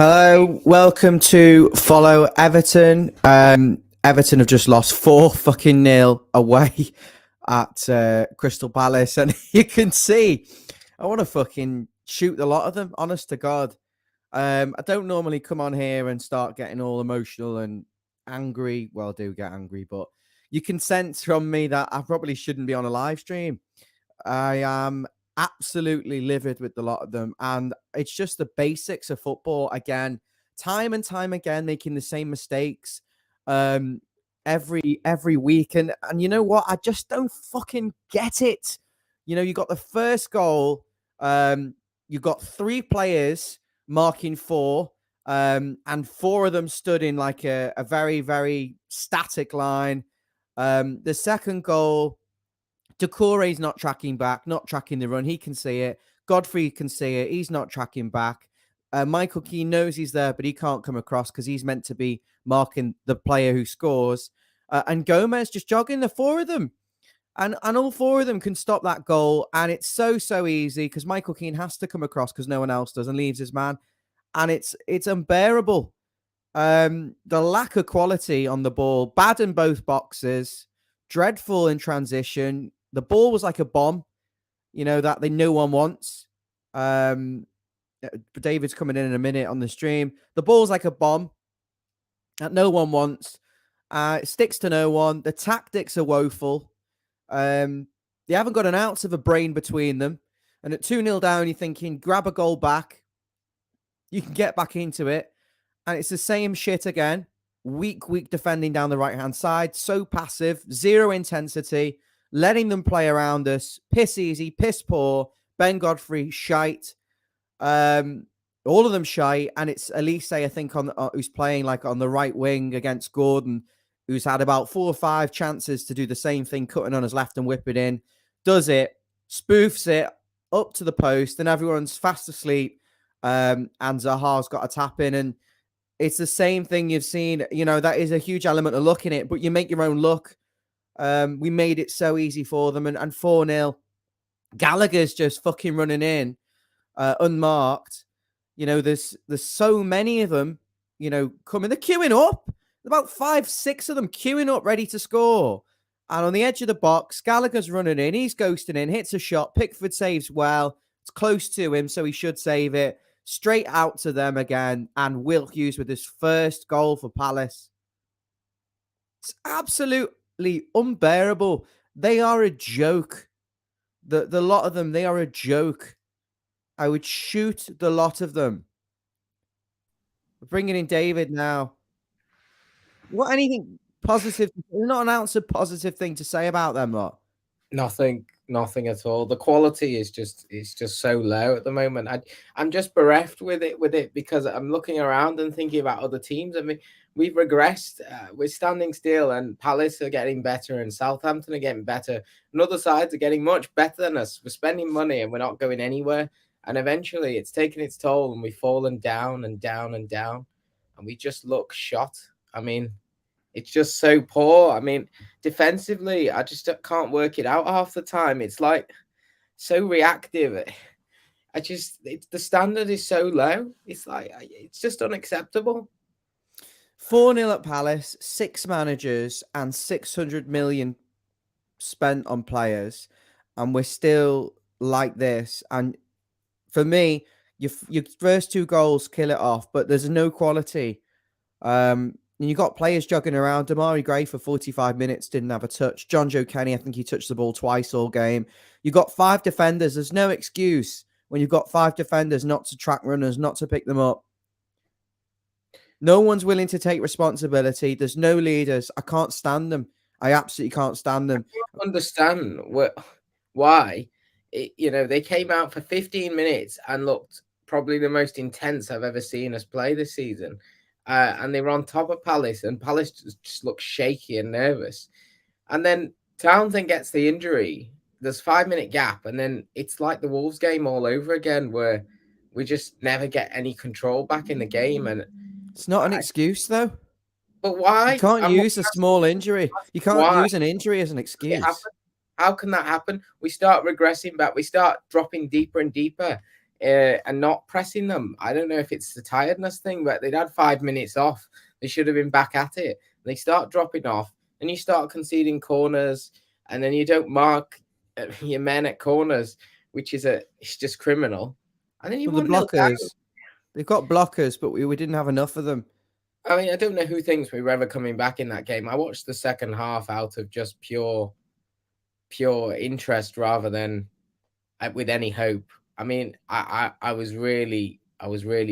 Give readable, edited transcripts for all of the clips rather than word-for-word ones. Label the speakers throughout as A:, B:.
A: Hello, welcome to Follow Everton. Everton have just lost 4-0 away at Crystal Palace, and you can see I want to fucking shoot the lot of them. Honest to God, I don't normally come on here and start getting all emotional and angry. Well, I do get angry, but you can sense from me that I probably shouldn't be on a live stream. I am absolutely livid with a lot of them, and it's just the basics of football again, time and time again, making the same mistakes every week. And you know what? I just don't fucking get it. You know, you got the first goal, you got 3 players marking 4, and 4 of them stood in like a very, very static line. The second goal, Doucouré's not tracking back, not tracking the run. He can see it. Godfrey can see it. He's not tracking back. Michael Keane knows he's there, but he can't come across because he's meant to be marking the player who scores. And Gomez just jogging the 4 of them. And all 4 of them can stop that goal. And it's so easy because Michael Keane has to come across because no one else does and leaves his man. And it's unbearable. The lack of quality on the ball, bad in both boxes, dreadful in transition. The ball was like a bomb, you know, that no one wants. David's coming in a minute on the stream. The ball's like a bomb that no one wants. It sticks to no one. The tactics are woeful. They haven't got an ounce of a brain between them. And at 2-0 down, you're thinking, grab a goal back. You can get back into it. And it's the same shit again. Weak defending down the right-hand side. So passive. Zero intensity. Letting them play around us. Piss easy. Piss poor. Ben Godfrey, shite. All of them shite. And it's Elise, I think, who's playing like on the right wing against Gordon, who's had about 4 or 5 chances to do the same thing, cutting on his left and whip it in. Does it. Spoofs it up to the post. And everyone's fast asleep. And Zaha's got a tap in. And it's the same thing you've seen. You know, that is a huge element of luck in it, but you make your own luck. We made it so easy for them. And 4-0. Gallagher's just fucking running in unmarked. You know, there's so many of them, you know, coming. They're queuing up. About 5-6 of them queuing up, ready to score. And on the edge of the box, Gallagher's running in. He's ghosting in, hits a shot. Pickford saves well. It's close to him, so he should save it. Straight out to them again. And Will Hughes with his first goal for Palace. It's absolutely unbearable. They are a joke. The lot of them, they are a joke. I would shoot the lot of them. We're bringing in David now. What, anything positive? Not an ounce of positive thing to say about them lot.
B: Nothing at all. The quality is just so low at the moment. I'm just bereft with it because I'm looking around and thinking about other teams. I mean, we've regressed. We're standing still, and Palace are getting better, and Southampton are getting better, and other sides are getting much better than us. We're spending money, and we're not going anywhere. And eventually, it's taken its toll, and we've fallen down and down and down, and we just look shot. I mean, it's just so poor. I mean, defensively, I just can't work it out half the time. It's like so reactive. The standard is so low. It's like, it's just unacceptable.
A: 4-0 at Palace, 6 managers and 600 million spent on players. And we're still like this. And for me, your first 2 goals kill it off, but there's no quality. You got players jogging around. Damari Gray for 45 minutes didn't have a touch. John Joe Kenny, I think he touched the ball twice all game. You got 5 defenders. There's no excuse when you've got 5 defenders not to track runners, not to pick them up. No one's willing to take responsibility. There's no leaders. I can't stand them. I absolutely can't stand them.
B: I don't understand why. They came out for 15 minutes and looked probably the most intense I've ever seen us play this season. And they were on top of Palace, and Palace just looked shaky and nervous. And then Townsend gets the injury. There's 5-minute gap, and then it's like the Wolves game all over again, where we just never get any control back in the game. And
A: it's not an excuse, though.
B: But why?
A: You can't use a small injury. You can't use an injury as an excuse.
B: How can that happen? We start regressing back. We start dropping deeper and deeper and not pressing them. I don't know if it's the tiredness thing, but they'd had 5 minutes off. They should have been back at it. They start dropping off, and you start conceding corners, and then you don't mark your men at corners, which is it's just criminal. And then you
A: Well, the
B: 1-0 down.
A: blockers, they've got blockers, but we didn't have enough of them.
B: I mean, I don't know who thinks we were ever coming back in that game. I watched the second half out of just pure interest rather than with any hope. I mean, I was really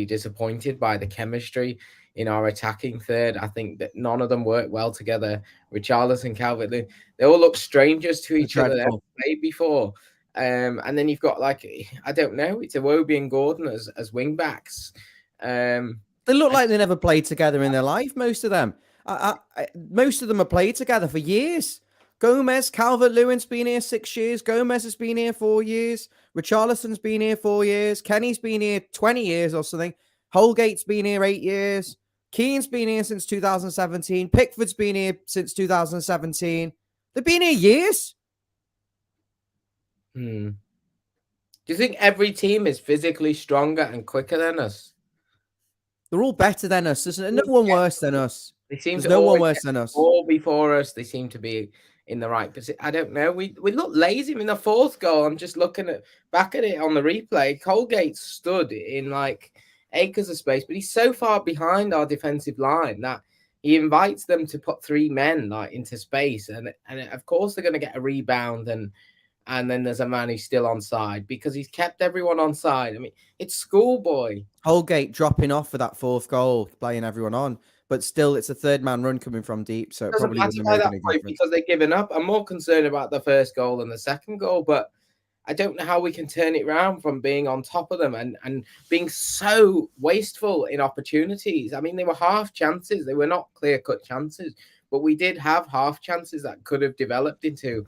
B: disappointed by the chemistry in our attacking third. I think that none of them worked well together. Richarlison, Calvert, they all look strangers to each other. They've never played before. And then you've got I don't know, it's Iwobi and Gordon as wing backs.
A: They look like they never played together in their life. Most of them, most of them have played together for years. Gomez, Calvert-Lewin's been here 6 years. Gomez has been here 4 years. Richarlison's been here 4 years. Kenny's been here 20 years or something. Holgate's been here 8 years. Keane's been here since 2017. Pickford's been here since 2017. They've been here years.
B: Do you think every team is physically stronger and quicker than us?
A: They're all better than us. There's no one worse than us.
B: There's
A: no one worse than us.
B: All before us, they seem to be in the right position. I don't know. We look lazy in the fourth goal. I'm just looking back at it on the replay. Colgate stood in acres of space, but he's so far behind our defensive line that he invites them to put 3 men into space, and of course they're going to get a rebound, and then there's a man who's still onside because he's kept everyone onside. I mean, it's schoolboy.
A: Holgate dropping off for that 4th goal, playing everyone on. But still, it's a 3rd-man run coming from deep, so it probably wouldn't make any difference.
B: Because they've given up. I'm more concerned about the first goal and the second goal, but I don't know how we can turn it around from being on top of them and being so wasteful in opportunities. I mean, they were half chances. They were not clear-cut chances, but we did have half chances that could have developed into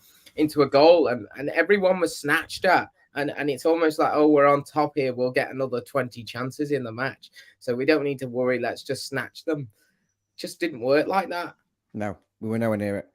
B: a goal, and everyone was snatched at. And it's almost like, oh, we're on top here. We'll get another 20 chances in the match, so we don't need to worry. Let's just snatch them. Just didn't work like that.
A: No, we were nowhere near it.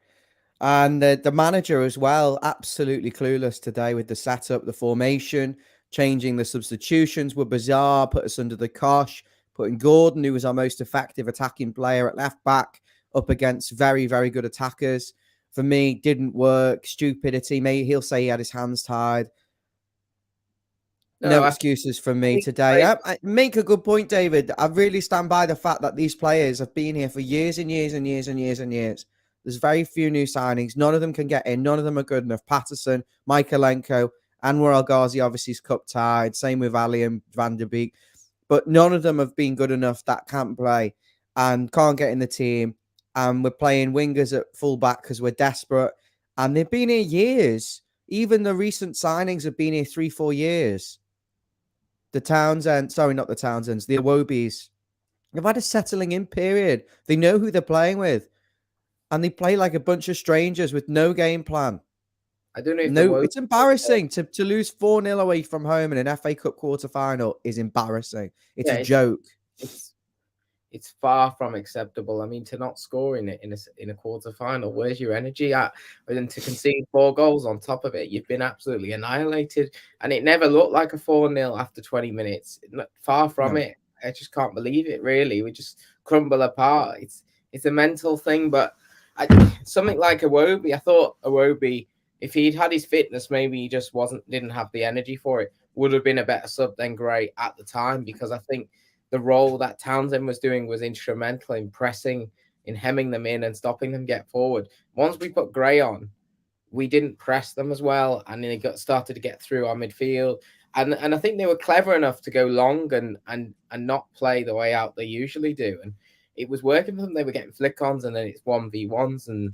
A: And the manager as well, absolutely clueless today with the setup, the formation, changing the substitutions were bizarre, put us under the cosh, putting Gordon, who was our most effective attacking player at left back, up against very, very good attackers. For me, didn't work. Stupidity. Maybe he'll say he had his hands tied. No excuses from me today. I make a good point, David. I really stand by the fact that these players have been here for years and years and years and years and years. There's very few new signings. None of them can get in. None of them are good enough. Patterson, Michaelenko, Anwar El-Ghazi obviously is cup tied. Same with Ali and Van der Beek. But none of them have been good enough that can't play and can't get in the team. And we're playing wingers at fullback because we're desperate. And they've been here years. Even the recent signings have been here 3-4 years. The Townsends, sorry, not the Townsends, the Iwobis. They've had a settling in period. They know who they're playing with. And they play like a bunch of strangers with no game plan.
B: I don't know if
A: it's embarrassing to lose 4-0 away from home in an FA Cup quarter-final is embarrassing. It's a joke.
B: It's far from acceptable. I mean, to not score in a quarter-final, where's your energy at? And then to concede 4 goals on top of it, you've been absolutely annihilated. And it never looked like a 4-0 after 20 minutes. Far from it. I just can't believe it, really. We just crumble apart. It's a mental thing, but something like Iwobi, I thought Iwobi, if he'd had his fitness, maybe he just didn't have the energy for it, would have been a better sub than Gray at the time, because I think the role that Townsend was doing was instrumental in pressing, in hemming them in and stopping them get forward. Once we put Gray on, we didn't press them as well, and then they started to get through our midfield. And I think they were clever enough to go long and not play the way out they usually do. And it was working for them. They were getting flick-ons, and then it's 1v1s, and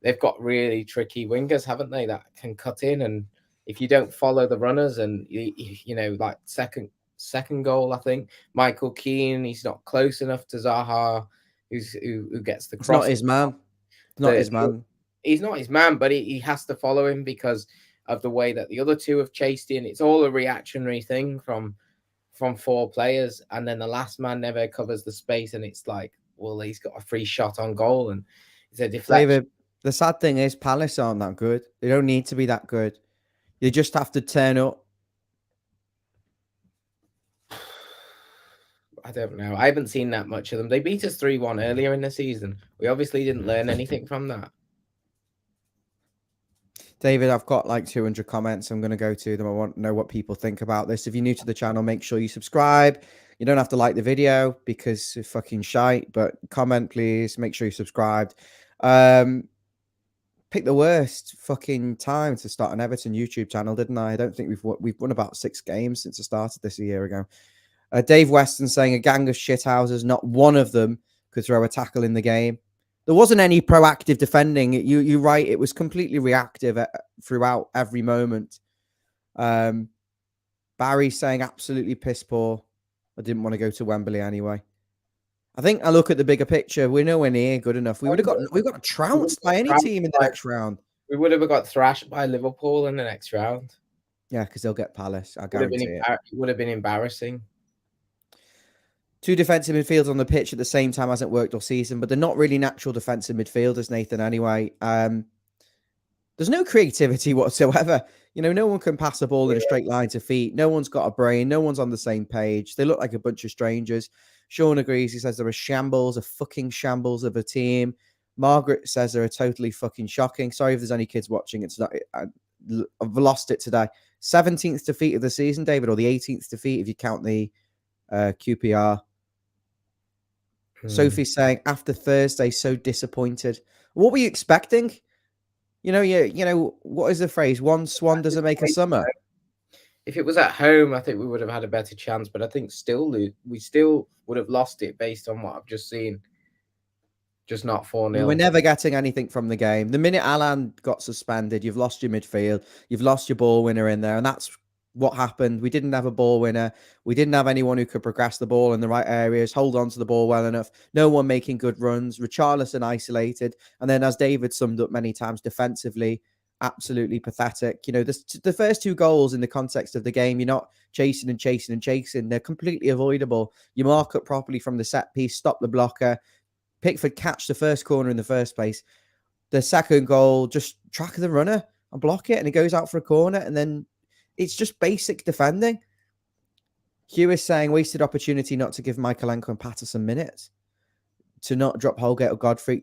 B: they've got really tricky wingers, haven't they, that can cut in. And if you don't follow the runners, and you know, like second goal, I think Michael Keane, he's not close enough to Zaha, who gets the cross.
A: It's not his man. It's not his man.
B: He's not his man, but he has to follow him because of the way that the other two have chased in. It's all a reactionary thing from 4 players, and then the last man never covers the space, and it's like, well, he's got a free shot on goal, and it's a deflection.
A: David, the sad thing is Palace aren't that good. They don't need to be that good. You just have to turn up.
B: I don't know. I haven't seen that much of them. They beat us 3-1 earlier in the season. We obviously didn't learn anything from that.
A: David, I've got like 200 comments. I'm going to go to them. I want to know what people think about this. If you're new to the channel, make sure you subscribe. You don't have to like the video because it's fucking shite, but comment, please. Make sure you subscribed. Pick the worst fucking time to start an Everton YouTube channel, didn't I? I don't think we've won about 6 games since I started this a year ago. Dave Weston saying a gang of shithouses, not one of them could throw a tackle in the game. There wasn't any proactive defending. You're right. It was completely reactive throughout every moment. Barry saying absolutely piss poor. I didn't want to go to Wembley anyway. I think I look at the bigger picture. We're nowhere near good enough. We got trounced by any team in the next round.
B: We would have got thrashed by Liverpool in the next round.
A: Yeah, because they'll get Palace. I guarantee it.
B: It would have been embarrassing.
A: 2 defensive midfielders on the pitch at the same time hasn't worked all season, but they're not really natural defensive midfielders, Nathan, anyway. There's no creativity whatsoever. You know, no one can pass a ball in a straight line to feet. No one's got a brain. No one's on the same page. They look like a bunch of strangers. Sean agrees. He says they're a fucking shambles of a team. Margaret says they're totally fucking shocking. Sorry if there's any kids watching. It's not. I've lost it today. 17th defeat of the season, David, or the 18th defeat if you count the QPR. Sophie's saying after Thursday, so disappointed. What were you expecting? You know, what is the phrase? One swan doesn't make a summer.
B: If it was at home, I think we would have had a better chance. But I think we still would have lost it based on what I've just seen. Just not 4-0.
A: We're never getting anything from the game. The minute Alan got suspended, you've lost your midfield. You've lost your ball winner in there. And that's what happened. We didn't have a ball winner. We didn't have anyone who could progress the ball in the right areas, hold on to the ball well enough. No one making good runs. Richarlison isolated. And then, as David summed up many times, defensively, absolutely pathetic. You know, the first 2 goals in the context of the game, you're not chasing and chasing and chasing. They're completely avoidable. You mark up properly from the set piece, stop the blocker. Pickford catch the first corner in the first place. The second goal, just track the runner and block it, and it goes out for a corner, and then it's just basic defending. Hugh is saying wasted opportunity not to give Michaelenko and Patterson minutes, to not drop Holgate or Godfrey.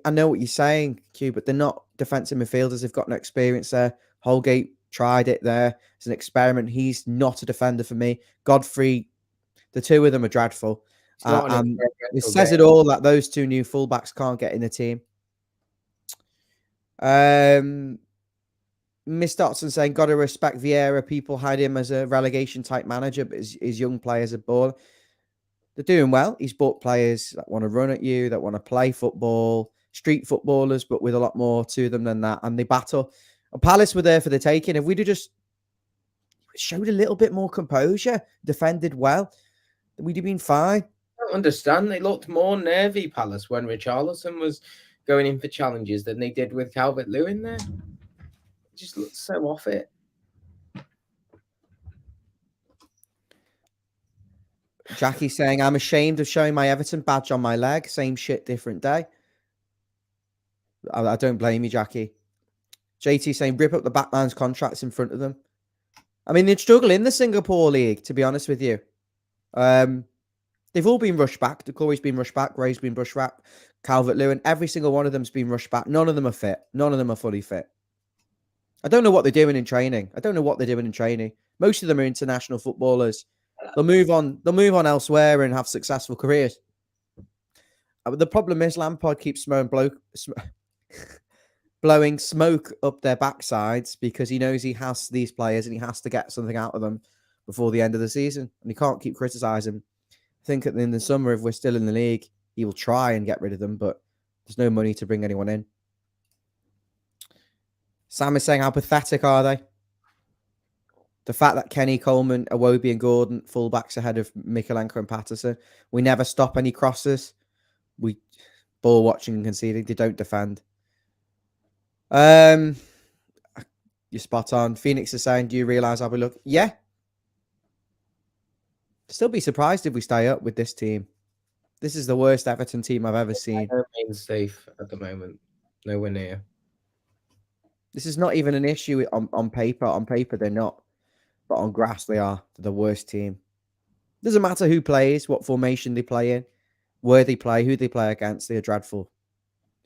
A: I know what you're saying, Hugh, but they're not defensive midfielders. They've got no experience there. Holgate tried it there. It's an experiment. He's not a defender for me. Godfrey, the 2 of them are dreadful. It says it all that those 2 new fullbacks can't get in the team. Miss Dotson saying, got to respect Vieira. People hide him as a relegation type manager, but his young players are ball. They're doing well. He's bought players that want to run at you, that want to play football, street footballers, but with a lot more to them than that. And they battle. And Palace were there for the taking. If we'd have just showed a little bit more composure, defended well, we'd have been fine.
B: I don't understand. They looked more nervy, Palace, when Richarlison was going in for challenges than they did with Calvert-Lewin there. It just looked so off it.
A: Jackie saying, I'm ashamed of showing my Everton badge on my leg. Same shit, different day. I don't blame you, Jackie. JT saying, rip up the backman's contracts in front of them. I mean, they'd struggle in the Singapore League, to be honest with you. They've all been rushed back. Decore's been rushed back. Gray's been rushed back. Calvert-Lewin, every single one of them's been rushed back. None of them are fit. None of them are fully fit. I don't know what they're doing in training. Most of them are international footballers. They'll move on elsewhere and have successful careers. The problem is Lampard keeps blowing smoke up their backsides because he knows he has these players and he has to get something out of them before the end of the season. And he can't keep criticising. I think in the summer, if we're still in the league, he will try and get rid of them, but there's no money to bring anyone in. Sam is saying, how pathetic are they? The fact that Kenny, Coleman, Iwobi and Gordon, fullbacks ahead of Michaelenko and Patterson. We never stop any crosses. We ball watching and conceding. They don't defend. You're spot on. Phoenix is saying, do you realise how we look? Yeah. Still be surprised if we stay up with this team. This is the worst Everton team I've ever seen.
B: Remain safe at the moment. Nowhere near.
A: This is not even an issue on paper. On paper, they're not. But on grass, they are. They're the worst team. Doesn't matter who plays, what formation they play in, where they play, who they play against. They're dreadful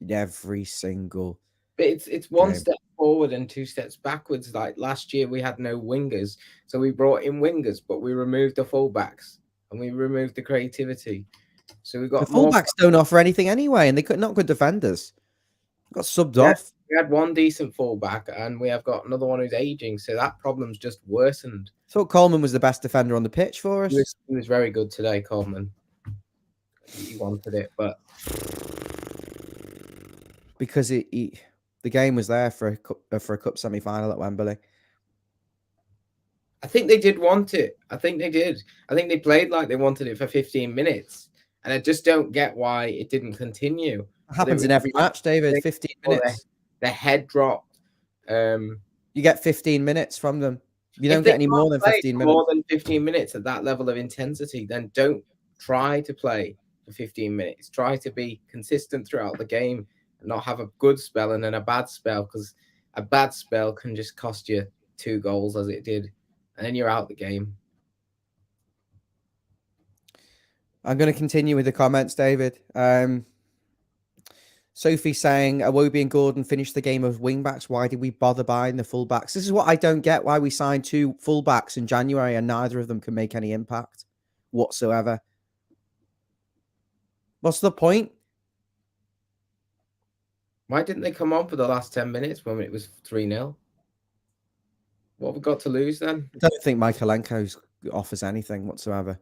A: in every single
B: But it's one
A: game.
B: step forward and two steps backwards. Like last year, we had no wingers, so we brought in wingers, but we removed the fullbacks and we removed the creativity. So we
A: The
B: got more.
A: fullbacks don't offer anything anyway, and not good defenders. Got subbed off.
B: We had one decent fullback, and we have got another one who's aging. So that problem's just worsened.
A: Thought Coleman was the best defender on the pitch for us.
B: He was very good today, Coleman. He wanted it, but
A: because the game was there for a cup semi-final at Wembley.
B: I think they did want it. I think they did. I think they played like they wanted it for 15 minutes, and I just don't get why it didn't continue.
A: It happens in every match, David. 15 minutes.
B: Their head dropped.
A: You get 15 minutes from them. You don't get any more than 15 minutes.
B: More than 15 minutes at that level of intensity, then don't try to play for 15 minutes. Try to be consistent throughout the game and not have a good spell and then a bad spell, because a bad spell can just cost you 2 goals as it did, and then you're out the game.
A: I'm going to continue with the comments, David. Sophie saying, Iwobi and Gordon finished the game of wingbacks. Why did we bother buying the fullbacks? This is what I don't get, why we signed 2 fullbacks in January and neither of them can make any impact whatsoever. What's the point?
B: Why didn't they come on for the last 10 minutes when it was 3-0? What have we got to lose then?
A: I don't think Michaelenko offers anything whatsoever.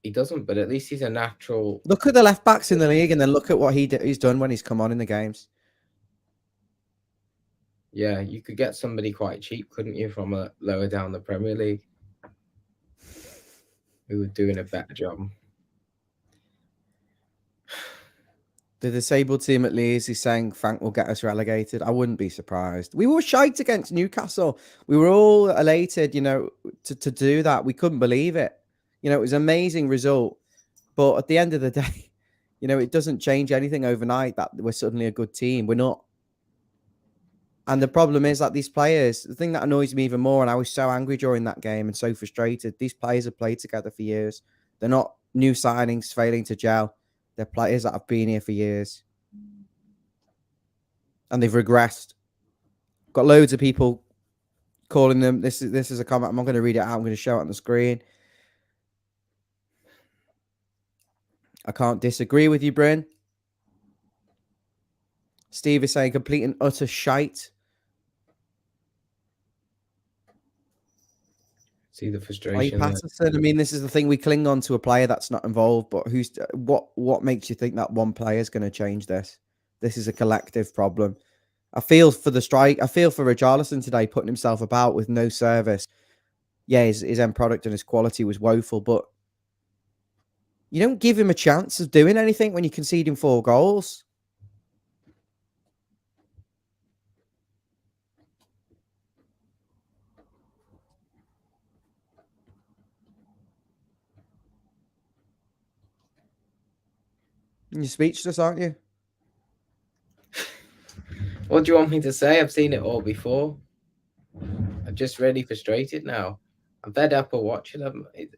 B: He doesn't, but at least he's a natural.
A: Look at the left backs in the league and then look at what he's done when he's come on in the games.
B: Yeah, you could get somebody quite cheap, couldn't you, from a lower down the Premier League who were doing a better job.
A: The disabled team at Leeds is saying Frank will get us relegated. I wouldn't be surprised. We were shite against Newcastle. We were all elated, to do that. We couldn't believe it. It was an amazing result. But at the end of the day, it doesn't change anything overnight that we're suddenly a good team. We're not. And the problem is that these players, the thing that annoys me even more, and I was so angry during that game and so frustrated, these players have played together for years. They're not new signings failing to gel. They're players that have been here for years. And they've regressed. Got loads of people calling them. This is a comment. I'm not going to read it out. I'm going to show it on the screen. I can't disagree with you, Bryn. Steve is saying complete and utter shite.
B: See the frustration.
A: Patterson. I mean, this is the thing. We cling on to a player that's not involved, but what makes you think that one player is going to change this? This is a collective problem. I feel for the strike. I feel for Richarlison today, putting himself about with no service. Yeah, his end product and his quality was woeful, but you don't give him a chance of doing anything when you're conceding 4 goals. You're speechless, aren't you?
B: What do you want me to say? I've seen it all before. I'm just really frustrated now. I'm fed up of watching them. They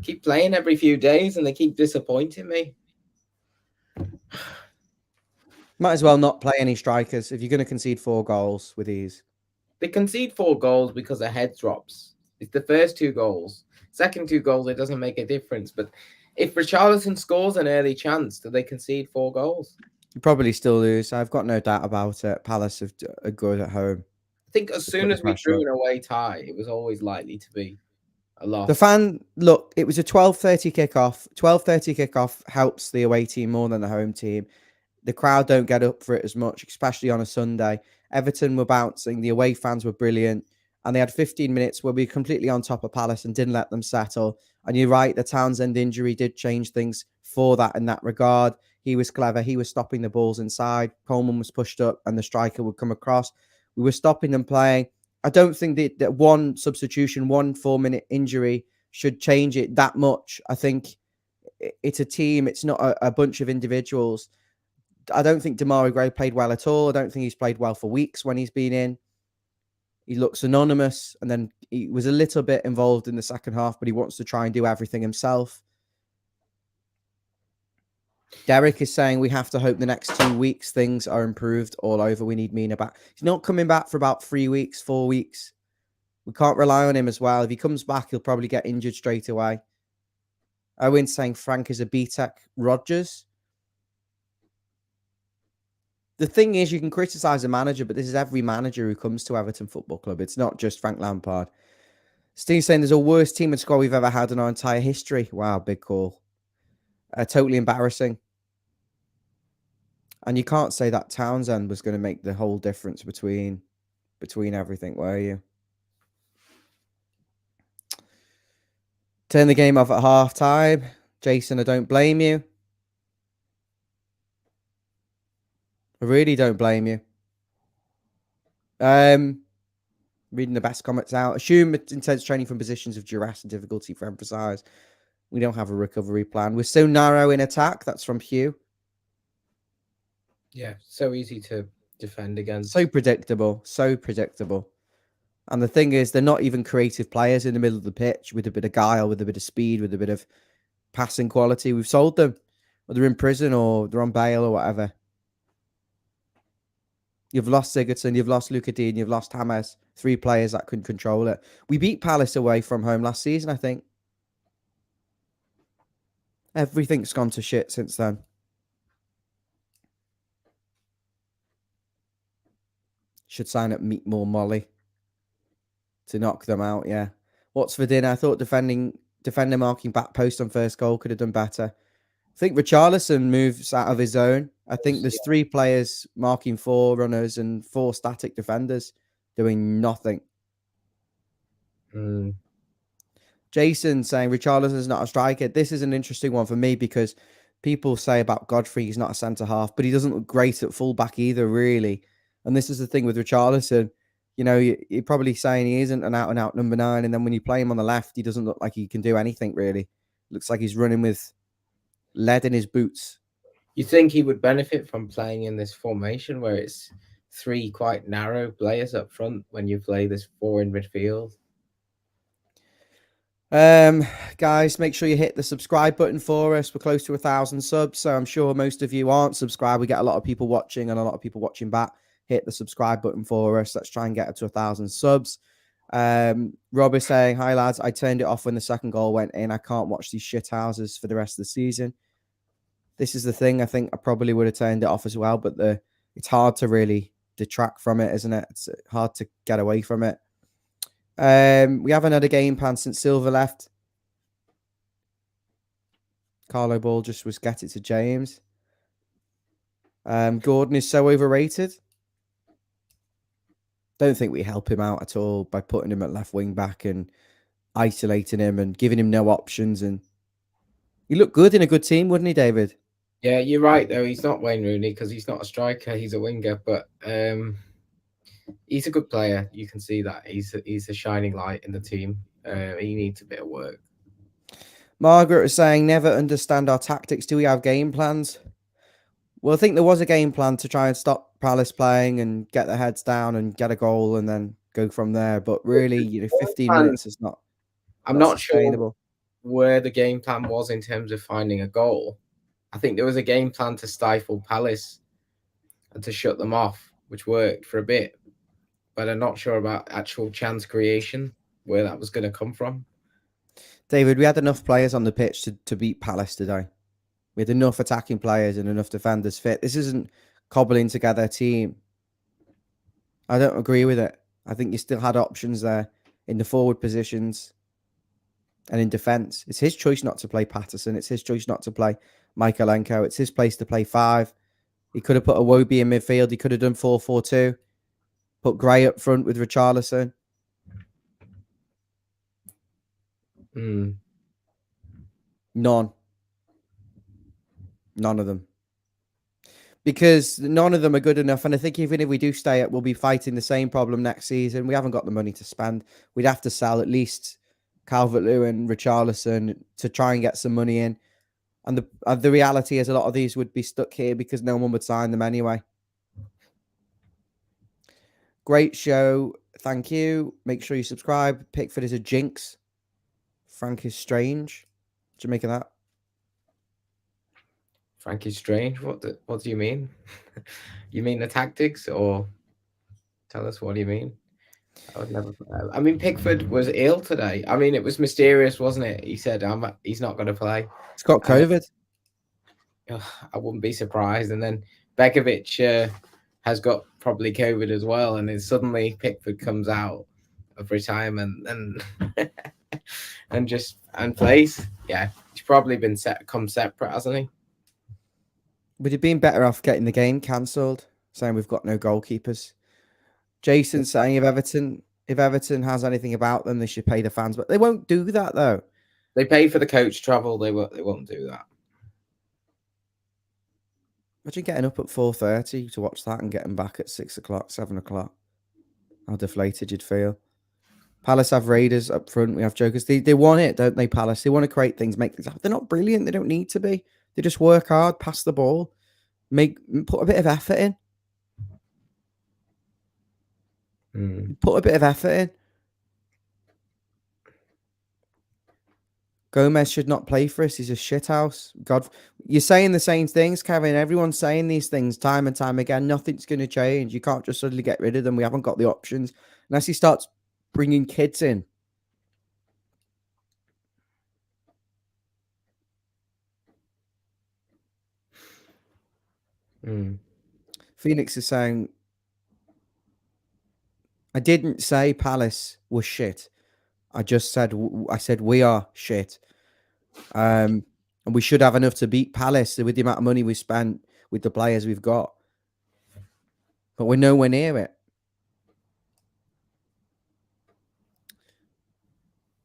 B: keep playing every few days and they keep disappointing me.
A: Might as well not play any strikers if you're going to concede 4 goals with ease.
B: They concede 4 goals because their head drops. It's the first 2 goals. Second 2 goals, it doesn't make a difference. But if Richarlison scores an early chance, do they concede 4 goals?
A: You probably still lose. I've got no doubt about it. Palace are good at home.
B: I think as soon as we drew an away tie, it was always likely to be a loss.
A: Look, it was a 12:30 kickoff. 12:30 kickoff helps the away team more than the home team. The crowd don't get up for it as much, especially on a Sunday. Everton were bouncing. The away fans were brilliant. And they had 15 minutes where we were completely on top of Palace and didn't let them settle. And you're right, the Townsend injury did change things for that in that regard. He was clever. He was stopping the balls inside. Coleman was pushed up and the striker would come across. We were stopping them playing. I don't think that one substitution, 1 4-minute injury should change it that much. I think it's a team. It's not a bunch of individuals. I don't think Demarai Gray played well at all. I don't think he's played well for weeks when he's been in. He looks anonymous, and then he was a little bit involved in the second half, but he wants to try and do everything himself. Derek is saying we have to hope the next 2 weeks things are improved all over. We need Mina back. He's not coming back for about 3 weeks, 4 weeks. We can't rely on him as well. If he comes back, he'll probably get injured straight away. Owen's saying Frank is a B-Tech Rodgers. The thing is, you can criticise a manager, but this is every manager who comes to Everton Football Club. It's not just Frank Lampard. Steve's saying there's a worst team and squad we've ever had in our entire history. Wow, big call. Totally embarrassing. And you can't say that Townsend was going to make the whole difference between everything, were you? Turn the game off at half time. Jason, I don't blame you. I really don't blame you. Reading the best comments out. Assume it's intense training from positions of duress and difficulty for emphasize. We don't have a recovery plan. We're so narrow in attack. That's from Hugh.
B: Yeah, so easy to defend against.
A: So predictable. So predictable. And the thing is, they're not even creative players in the middle of the pitch with a bit of guile, with a bit of speed, with a bit of passing quality. We've sold them. Or they're in prison or they're on bail or whatever. You've lost Sigurdsson, you've lost Luca Dean, you've lost James. 3 players that can control it. We beat Palace away from home last season, I think. Everything's gone to shit since then. Should sign up Meet More Molly to knock them out, yeah. What's for dinner? I thought defender marking back post on first goal could have done better. I think Richarlison moves out of his zone. I think there's 3 players marking 4 runners and 4 static defenders doing nothing. Jason saying Richarlison's not a striker. This is an interesting one for me because people say about Godfrey he's not a centre-half, but he doesn't look great at full-back either, really. And this is the thing with Richarlison. You know, you're probably saying he isn't an out-and-out number 9, and then when you play him on the left, he doesn't look like he can do anything, really. Looks like he's running with lead in his boots.
B: You think he would benefit from playing in this formation where it's 3 quite narrow players up front when you play this 4 in midfield?
A: Guys, make sure you hit the subscribe button for us. We're close to 1,000 subs, so I'm sure most of you aren't subscribed. We get a lot of people watching and a lot of people watching back. Hit the subscribe button for us. Let's try and get it to 1,000 subs. Rob is saying, hi lads, I turned it off when the second goal went in. I can't watch these shit houses for the rest of the season. This is the thing. I think I probably would have turned it off as well, but it's hard to really detract from it, isn't it? It's hard to get away from it. We haven't had a game plan since Silva left. Carlo Ball just was get it to James. Gordon is so overrated. Don't think we help him out at all by putting him at left wing back and isolating him and giving him no options. And he looked good in a good team, wouldn't he, David?
B: Yeah, you're right, though. He's not Wayne Rooney because he's not a striker. He's a winger, but he's a good player. You can see that. He's a shining light in the team. He needs a bit of work.
A: Margaret is saying, never understand our tactics. Do we have game plans? Well, I think there was a game plan to try and stop Palace playing and get their heads down and get a goal and then go from there. But really, 15 minutes is not
B: I'm not
A: sustainable.
B: Sure where the game plan was in terms of finding a goal. I think there was a game plan to stifle Palace and to shut them off, which worked for a bit. But I'm not sure about actual chance creation, where that was going to come from.
A: David, we had enough players on the pitch to beat Palace today. We had enough attacking players and enough defenders fit. This isn't cobbling together a team. I don't agree with it. I think you still had options there in the forward positions and in defence. It's his choice not to play Patterson. It's his choice not to play Michaelenko. It's his place to play 5. He could have put Iwobi in midfield. He could have done 4-4-2. Put Gray up front with Richarlison. None of them. Because none of them are good enough. And I think even if we do stay up, we'll be fighting the same problem next season. We haven't got the money to spend. We'd have to sell at least Calvert-Lewin, Richarlison to try and get some money in. And the reality is a lot of these would be stuck here because no one would sign them anyway. Great show. Thank you. Make sure you subscribe. Pickford is a jinx. Frank is strange. What do you make of that?
B: Frankie Strange. What do you mean? You mean the tactics, or tell us what do you mean? I would never. I mean, Pickford was ill today. I mean, it was mysterious, wasn't it? He said, he's not going to play."
A: It's got COVID.
B: I wouldn't be surprised. And then Begovic has got probably COVID as well, and then suddenly Pickford comes out of retirement and and plays. Yeah, he's probably been come separate, hasn't he?
A: Would have been better off getting the game cancelled, saying we've got no goalkeepers. Jason saying if Everton has anything about them, they should pay the fans, but they won't do that though.
B: They pay for the coach travel. They won't do that.
A: Imagine getting up at 4:30 to watch that and getting back at 6 o'clock, 7 o'clock. How deflated you'd feel. Palace have Raiders up front. We have Jokers. They want it, don't they, Palace? They want to create things, make things happen. They're not brilliant. They don't need to be. They just work hard, pass the ball, put a bit of effort in. Put a bit of effort in. Gomez should not play for us. He's a shithouse. God, you're saying the same things, Kevin. Everyone's saying these things time and time again. Nothing's going to change. You can't just suddenly get rid of them. We haven't got the options. Unless he starts bringing kids in. Phoenix is saying, I didn't say Palace was shit. I said we are shit. And we should have enough to beat Palace with the amount of money we spent with the players we've got. But we're nowhere near it.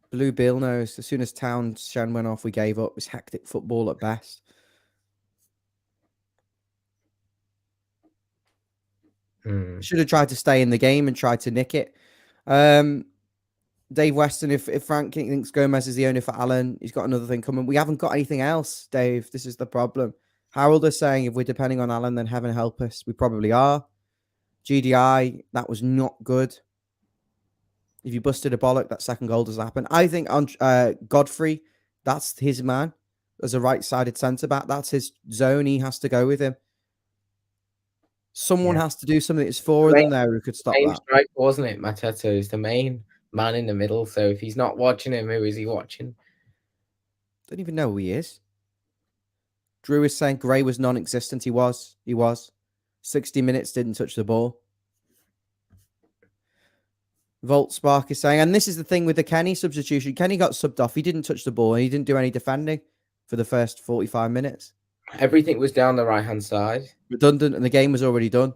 A: Blue Bill knows. As soon as Townshend went off, we gave up. It's hectic football at best. Should have tried to stay in the game and tried to nick it. Dave Weston, if Frank thinks Gomez is the owner for Alan, he's got another thing coming. We haven't got anything else, Dave. This is the problem. Harold is saying if we're depending on Alan, then heaven help us. We probably are. GDI, that was not good. If you busted a bollock, that second goal doesn't happen. I think on Godfrey, that's his man. As a right-sided centre-back, that's his zone. He has to go with him. Someone has to do something that's forward than there who could stop that.
B: Strike, wasn't it? Mateta is the main man in the middle. So if he's not watching him, who is he watching?
A: Don't even know who he is. Drew is saying Gray was non-existent. He was. 60 minutes, didn't touch the ball. Volt Spark is saying, and this is the thing with the Kenny substitution. Kenny got subbed off. He didn't touch the ball and he didn't do any defending for the first 45 minutes.
B: Everything was down the right-hand side.
A: Redundant, and the game was already done.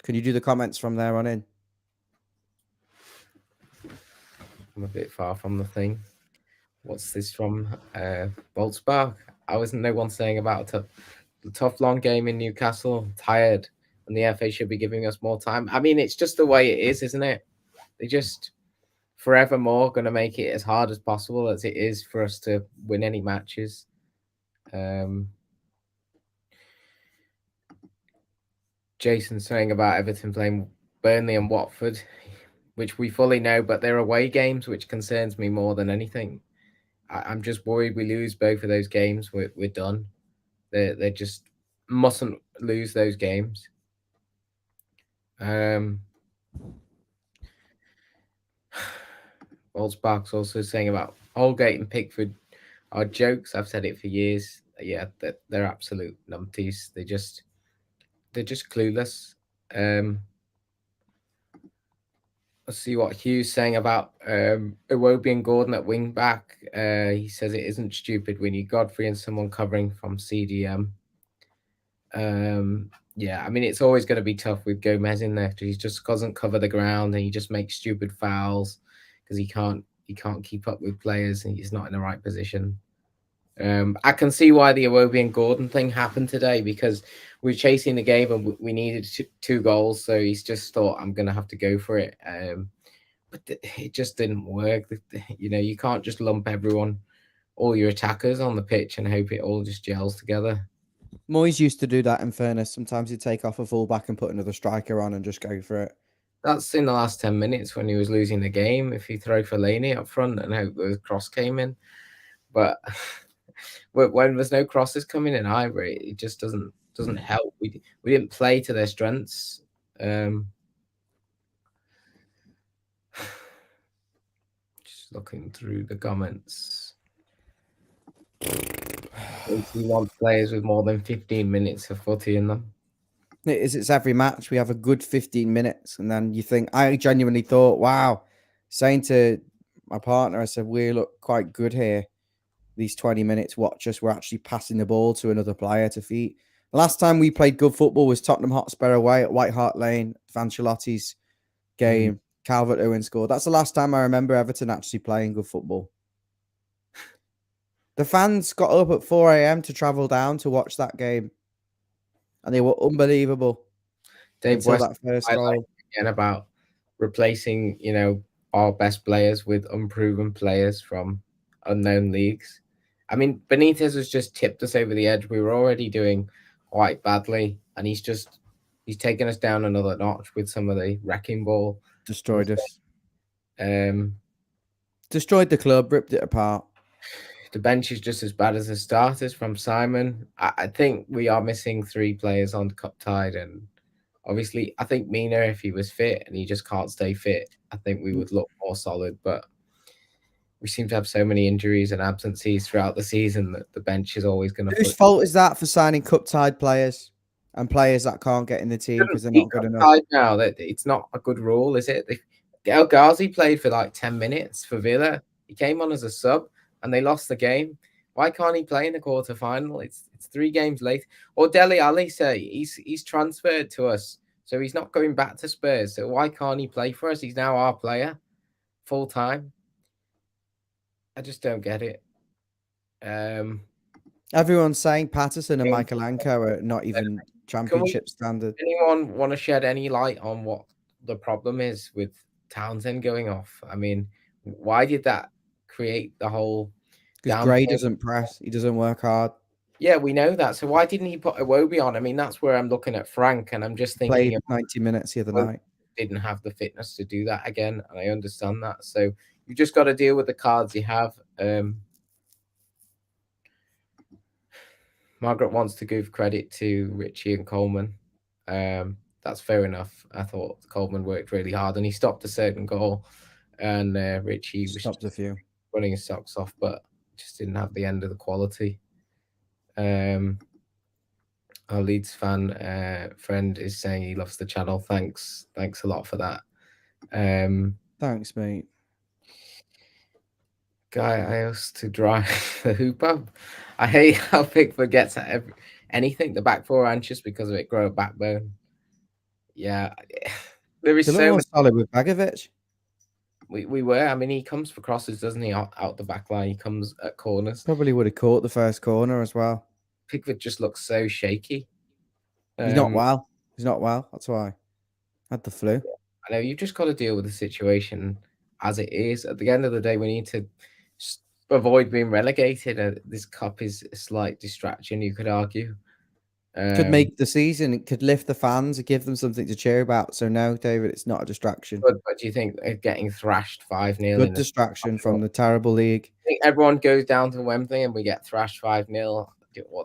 A: Can you do the comments from there on in?
B: I'm a bit far from the thing. What's this from? Voltspark. I wasn't no one saying about the tough long game in Newcastle. Tired, and the FA should be giving us more time. I mean, it's just the way it is, isn't it? They just forevermore going to make it as hard as possible as it is for us to win any matches. Jason saying about Everton playing Burnley and Watford, which we fully know, but they're away games, which concerns me more than anything. I'm just worried we lose both of those games. We're done. They just mustn't lose those games. Old Sparks also saying about Holgate and Pickford are jokes. I've said it for years. Yeah, they're absolute numpties. They're just clueless. Let's see what Hugh's saying about Iwobi and Gordon at wing back. He says it isn't stupid. We need Godfrey and someone covering from CDM. Yeah, I mean, it's always going to be tough with Gomez in there because he just doesn't cover the ground and he just makes stupid fouls because he can't keep up with players and he's not in the right position. I can see why the Iwobi and Gordon thing happened today because we're chasing the game and we needed two goals. So he's just thought, I'm going to have to go for it. But it just didn't work. You know, you can't just lump all your attackers on the pitch and hope it all just gels together.
A: Moyes used to do that, in fairness. Sometimes he'd take off a fullback and put another striker on and just go for it.
B: That's in the last 10 minutes when he was losing the game. If he throw Fellaini up front and hope the cross came in, but when there's no crosses coming in either, it just doesn't help. We didn't play to their strengths. Just looking through the comments. We want players with more than 15 minutes of footy in them.
A: It's every match. We have a good 15 minutes. And then you think, I genuinely thought, wow, saying to my partner, I said, we look quite good here. These 20 minutes, watch us. We're actually passing the ball to another player to feet. The last time we played good football was Tottenham Hotspur away at White Hart Lane, Vancelotti's game. Calvert-Lewin scored. That's the last time I remember Everton actually playing good football. The fans got up at 4 a.m. to travel down to watch that game. And they were unbelievable.
B: Dave
A: until
B: West
A: that first goal.
B: Again about replacing, our best players with unproven players from unknown leagues. I mean, Benitez has just tipped us over the edge. We were already doing quite badly, and he's taken us down another notch with some of the wrecking ball.
A: Destroyed us.
B: Um,
A: Destroyed the club, ripped it apart.
B: The bench is just as bad as the starters from Simon. I think we are missing 3 players on Cup Tide, and obviously, I think Mina, if he was fit and he just can't stay fit, I think we would look more solid. But we seem to have so many injuries and absences throughout the season that the bench is always going to.
A: Whose fault is that for signing Cup Tide players and players that can't get in the team because they're not good enough?
B: Now that it's not a good rule, is it? El Ghazi played for like 10 minutes for Villa. He came on as a sub and they lost the game. Why can't he play in the quarterfinal? It's 3 games late. Or Dele Alli say he's transferred to us, so he's not going back to Spurs. So why can't he play for us? He's now our player full time. I just don't get it.
A: Everyone's saying Patterson and Michael Anko are not even championship standard.
B: Anyone want to shed any light on what the problem is with Townsend going off? I mean, why did that create the whole?
A: Because Gray doesn't press. He doesn't work hard.
B: Yeah, we know that. So why didn't he put Iwobi on? I mean, that's where I'm looking at Frank, and I'm just thinking.
A: Played 90 minutes the other night.
B: Didn't have the fitness to do that again, and I understand that. So you just got to deal with the cards you have. Margaret wants to give credit to Richie and Coleman. That's fair enough. I thought Coleman worked really hard, and he stopped a certain goal, and Richie
A: stopped a few,
B: running his socks off, but just didn't have the end of the quality. Our Leeds fan friend is saying he loves the channel. Thanks a lot for that.
A: Thanks, mate.
B: Guy, I used to drive the hoop up. I hate how Pickford gets at anything. The back 4 anxious because of it. Grow a backbone. Yeah, there is so much
A: solid with Begovic.
B: We were. I mean, he comes for crosses, doesn't he? Out the back line, he comes at corners.
A: Probably would have caught the first corner as well.
B: Pickford just looks so shaky.
A: He's not well. He's not well. That's why. Had the flu.
B: I know you've just got to deal with the situation as it is. At the end of the day, we need to avoid being relegated. This cup is a slight distraction, you could argue.
A: Could make the season. It could lift the fans and give them something to cheer about. So no, David, it's not a distraction.
B: But do you think getting thrashed 5-0?
A: Good distraction from the terrible league.
B: I think everyone goes down to Wembley and we get thrashed 5-0.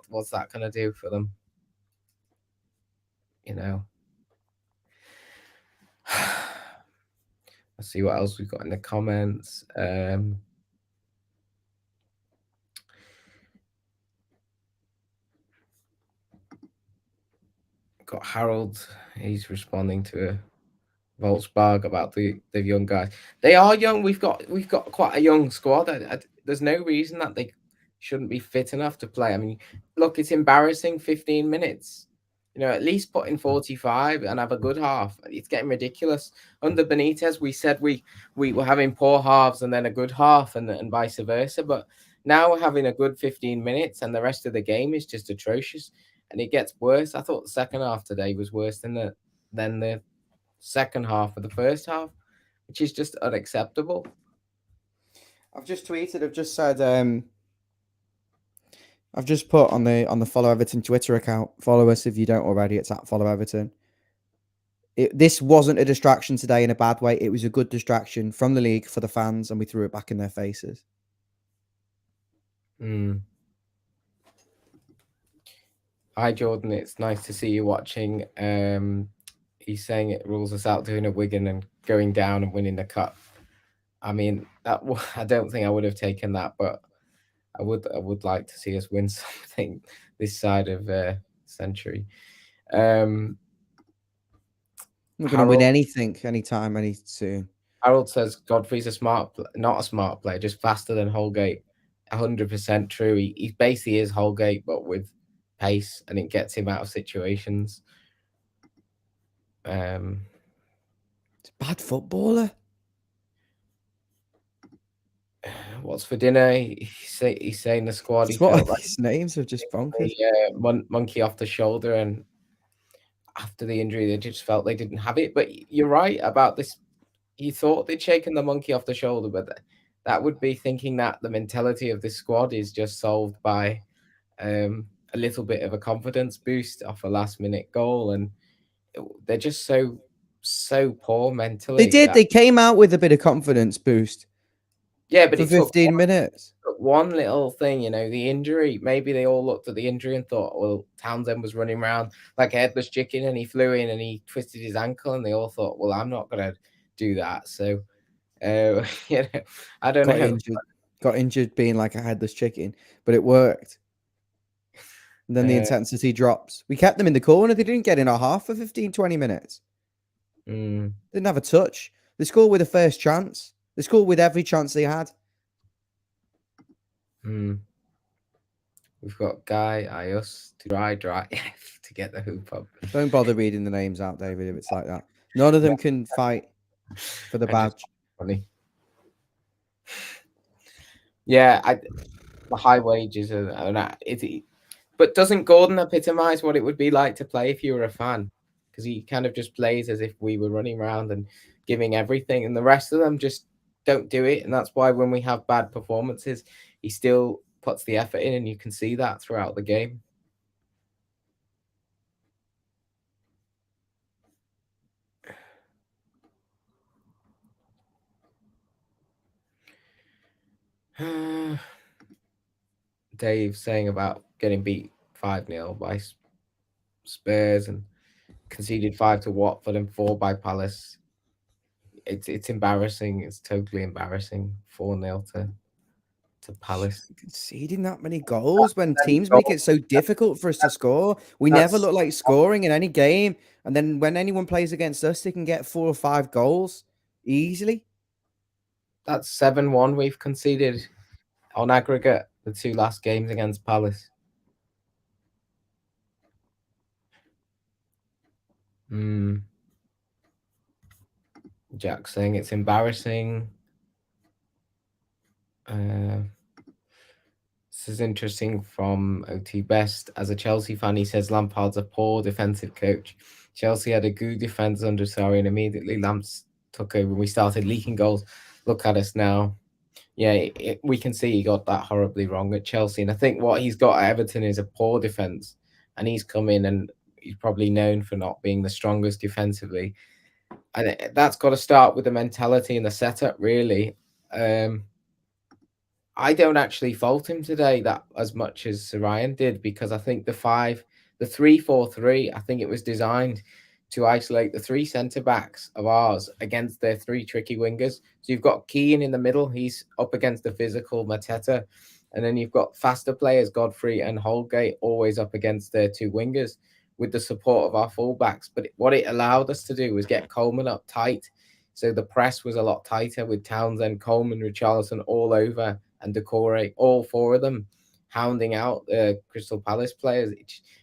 B: What's that going to do for them? Let's see what else we've got in the comments. Got Harold. He's responding to Volkswagen about the young guys. They are young. We've got quite a young squad. There's no reason that they shouldn't be fit enough to play. I mean, look, it's embarrassing. 15 minutes. At least put in 45 and have a good half. It's getting ridiculous. Under Benitez, we said we were having poor halves and then a good half, and vice versa. But now we're having a good 15 minutes, and the rest of the game is just atrocious. And it gets worse. I thought the second half today was worse than the second half of the first half, which is just unacceptable.
A: I've just tweeted. I've just said. I've just put on the Follow Everton Twitter account. Follow us if you don't already. It's at Follow Everton. This wasn't a distraction today in a bad way. It was a good distraction from the league for the fans, and we threw it back in their faces.
B: Hi Jordan, it's nice to see you watching. He's saying it rules us out doing a Wigan and going down and winning the cup. I mean, that I don't think I would have taken that, but I would like to see us win something this side of century.
A: We're going to win anything, anytime, any soon.
B: Harold says Godfrey's not a smart player, just faster than Holgate. 100% true. He basically is Holgate, but with pace, and it gets him out of situations.
A: It's a bad footballer.
B: What's for dinner? He's saying the squad.
A: He felt like his names are just bonkers.
B: Monkey off the shoulder, and after the injury, they just felt they didn't have it. But you're right about this. You thought they'd shaken the monkey off the shoulder, but that would be thinking that the mentality of this squad is just solved by a little bit of a confidence boost off a last-minute goal, and they're just so poor mentally.
A: They did. They came out with a bit of confidence boost.
B: Yeah, but
A: for 15 minutes.
B: One little thing, the injury. Maybe they all looked at the injury and thought, well, Townsend was running around like a headless chicken, and he flew in and he twisted his ankle, and they all thought, well, I'm not gonna do that. So, I don't know.
A: Got injured being like a headless chicken, but it worked. And then the intensity drops. We kept them in the corner. They didn't get in our half for 15, 20 minutes. Didn't have a touch. They scored with the first chance. They scored with every chance they had.
B: We've got Guy, Ius, dry to get the hoop up.
A: Don't bother reading the names out, David, if it's like that. None of them can fight for the badge.
B: Funny. Yeah, the high wages but doesn't Gordon epitomise what it would be like to play if you were a fan? Because he kind of just plays as if we were running around and giving everything, and the rest of them just don't do it. And that's why when we have bad performances, he still puts the effort in, and you can see that throughout the game. Dave saying about getting beat 5-0 by Spurs and conceded 5 to Watford and 4 by Palace. It's embarrassing. It's totally embarrassing. 4-0 to Palace.
A: Conceding that many goals when teams make it so difficult for us to score. We never look like scoring in any game. And then when anyone plays against us, they can get 4 or 5 goals easily.
B: That's 7-1 we've conceded on aggregate the 2 last games against Palace. Jack saying it's embarrassing. This is interesting from OT Best. As a Chelsea fan, he says Lampard's a poor defensive coach. Chelsea had a good defense under Sarri, and immediately Lamps took over. We started leaking goals. Look at us now. Yeah, we can see he got that horribly wrong at Chelsea. And I think what he's got at Everton is a poor defense. And he's come in and he's probably known for not being the strongest defensively. And that's got to start with the mentality and the setup, really. I don't actually fault him today that as much as Sir Ryan did, because I think the 3-4-3, I think it was designed to isolate the 3 centre-backs of ours against their 3 tricky wingers. So you've got Keane in the middle. He's up against the physical Mateta. And then you've got faster players, Godfrey and Holgate, always up against their 2 wingers with the support of our fullbacks. But what it allowed us to do was get Coleman up tight. So the press was a lot tighter with Townsend, Coleman, Richarlison all over, and Decore, all 4 of them hounding out the Crystal Palace players.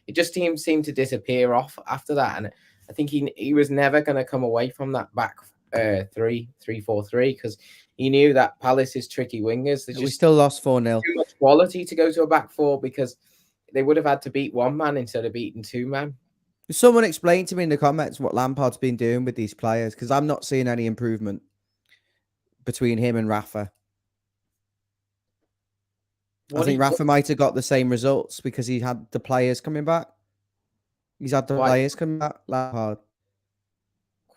B: It just seemed to disappear off after that. And I think he was never going to come away from that back 3-4-3 because he knew that Palace's tricky wingers. We
A: still lost 4-0.
B: Too much quality to go to a back 4 because they would have had to beat 1 man instead of beating 2 men.
A: Someone explain to me in the comments what Lampard's been doing with these players, because I'm not seeing any improvement between him and Rafa. I think Rafa might have got the same results because he had the players coming back. He's had the
B: quite
A: players coming back hard.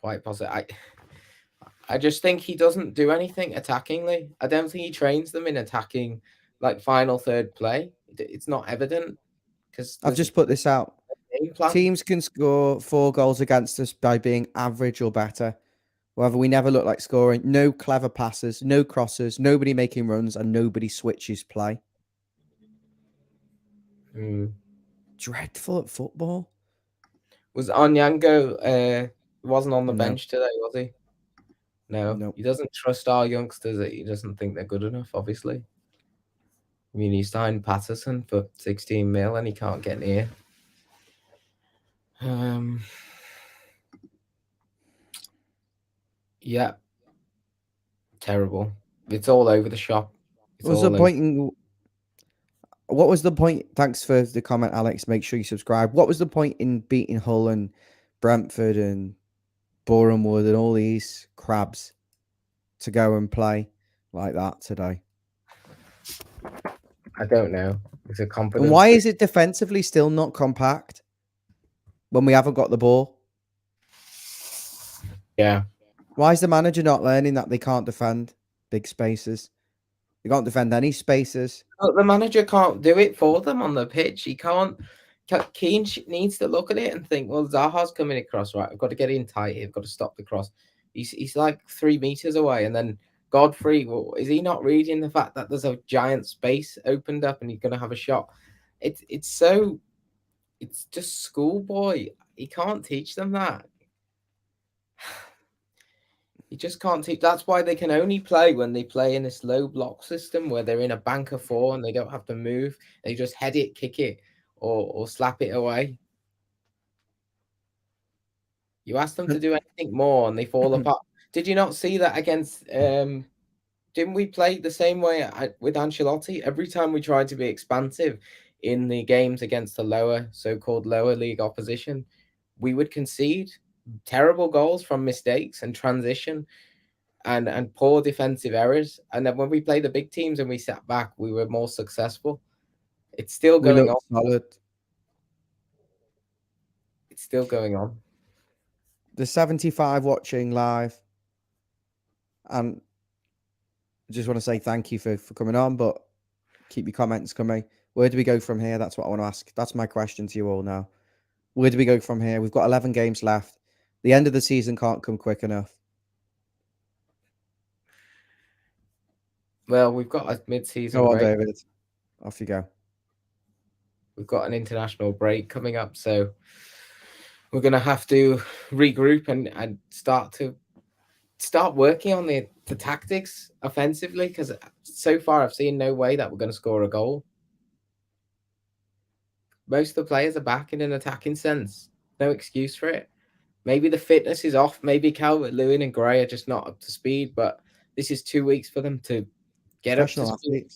B: quite positive. I just think he doesn't do anything attackingly. I don't think he trains them in attacking, like final third play. It's not evident because
A: I've
B: there's a
A: just put this out.
B: game plan.
A: Teams can score 4 goals against us by being average or better. However, we never look like scoring. No clever passes, no crosses, nobody making runs, and nobody switches play. Dreadful at football.
B: Was Onyango wasn't on the
A: No.
B: bench today, was he? No.
A: Nope.
B: He doesn't trust our youngsters. He doesn't think they're good enough, obviously. I mean, he signed Patterson for 16 mil and he can't get near. Yeah. Terrible. It's all over the shop.
A: What was the point? Thanks for the comment, Alex. Make sure you subscribe. What was the point in beating Hull and Brentford and Bournemouth and all these crabs to go and play like that today?
B: I don't know. It's a confidence.
A: And why is it defensively still not compact when we haven't got the ball?
B: Yeah.
A: Why is the manager not learning that they can't defend big spaces? They can't defend any spaces.
B: The manager can't do it for them on the pitch. He can't. Keane needs to look at it and think, well, Zaha's coming across, right? I've got to get in tight. I've got to stop the cross. He's like 3 meters away. And then Godfrey, well, is he not reading the fact that there's a giant space opened up and he's going to have a shot? It's just schoolboy. He can't teach them that. You just can't teach. That's why they can only play when they play in this low block system where they're in a bank of 4 and they don't have to move. They just head it, kick it, or slap it away. You ask them to do anything more and they fall apart. Did you not see that against? Didn't we play the same way with Ancelotti? Every time we tried to be expansive in the games against the so-called lower league opposition, we would concede terrible goals from mistakes and transition and poor defensive errors. And then when we play the big teams and we sat back, we were more successful. It's still going on.
A: Solid.
B: It's still going on.
A: The 75 watching live. And I just want to say thank you for coming on, but keep your comments coming. Where do we go from here? That's what I want to ask. That's my question to you all now. Where do we go from here? We've got 11 games left. The end of the season can't come quick enough.
B: Well, we've got a mid-season
A: break.
B: break.
A: David. Off you go.
B: We've got an international break coming up, so we're going to have to regroup and start working on the tactics offensively, because so far I've seen no way that we're going to score a goal. Most of the players are back in an attacking sense. No excuse for it. Maybe the fitness is off. Maybe Calvert-Lewin and Gray are just not up to speed, but this is 2 weeks for them to get up to speed.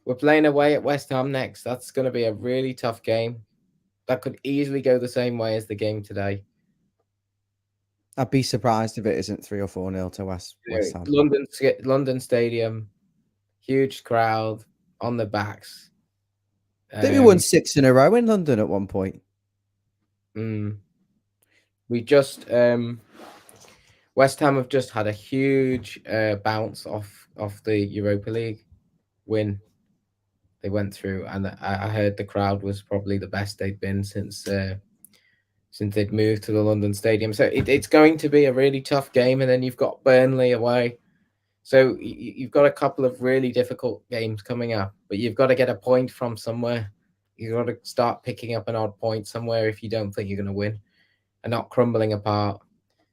B: We're playing away at West Ham next. That's going to be a really tough game. That could easily go the same way as the game today.
A: I'd be surprised if it isn't 3 or 4-0 to West Ham.
B: London Stadium, huge crowd on the backs.
A: I think we won 6 in a row in London at one point.
B: We just West Ham have just had a huge bounce off the Europa League win they went through, and I heard the crowd was probably the best they'd been since they'd moved to the London Stadium. So it's going to be a really tough game, and then you've got Burnley away. So you've got a couple of really difficult games coming up, but you've got to get a point from somewhere. You've got to start picking up an odd point somewhere if you don't think you're going to win, and not crumbling apart.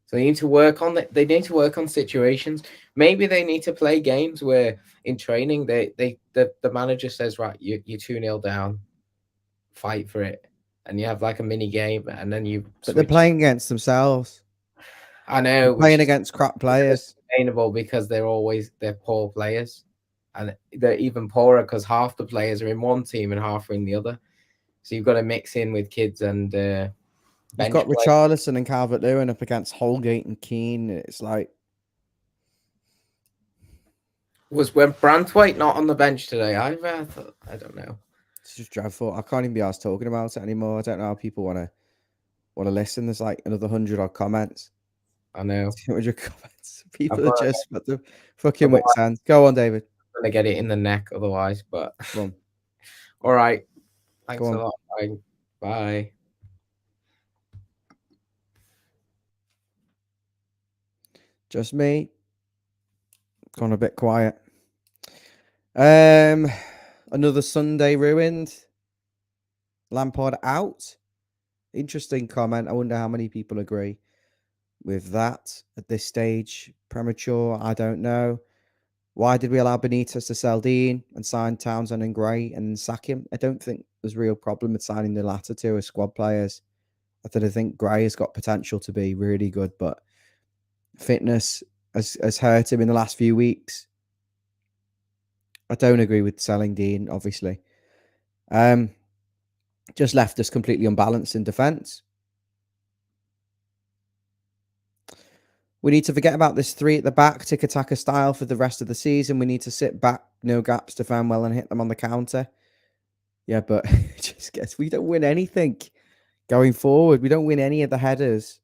B: So they need to work on that. They need to work on situations. Maybe they need to play games where in training the manager says, right, you're 2-0 down, fight for it, and you have like a mini game, and then you.
A: But they're playing against themselves.
B: I know.
A: They're playing against crap players.
B: Sustainable because they're poor players, and they're even poorer because half the players are in one team and half are in the other. So you've got to mix in with kids and.
A: You've got Richarlison and Calvert-Lewin up against Holgate and Keane. It's like
B: Was when Brantwaite not on the bench today either? I don't know.
A: It's just dreadful. I can't even be asked talking about it anymore. I don't know how people want to listen. There's like another 100 odd comments.
B: I know.
A: 200 comments.
B: I've
A: People are
B: got to
A: just what the fucking
B: otherwise
A: wits end. Go on, David.
B: I'm gonna get it in the neck otherwise. But
A: Go on.
B: all right.
A: Go
B: Thanks a
A: on.
B: lot. Bye.
A: Just me. Gone a bit quiet. Another Sunday ruined. Lampard out. Interesting comment. I wonder how many people agree with that at this stage. Premature. I don't know. Why did we allow Benitez to sell Dean and sign Townsend and Gray and sack him? I don't think there's a real problem with signing the latter two as squad players. I think Gray has got potential to be really good, but fitness has hurt him in the last few weeks. I don't agree with selling Dean, obviously. Just left us completely unbalanced in defence. We need to forget about this three at the back, tiki-taka style for the rest of the season. We need to sit back, no gaps, defend well, and hit them on the counter. Yeah, but just guess we don't win anything going forward. We don't win any of the headers.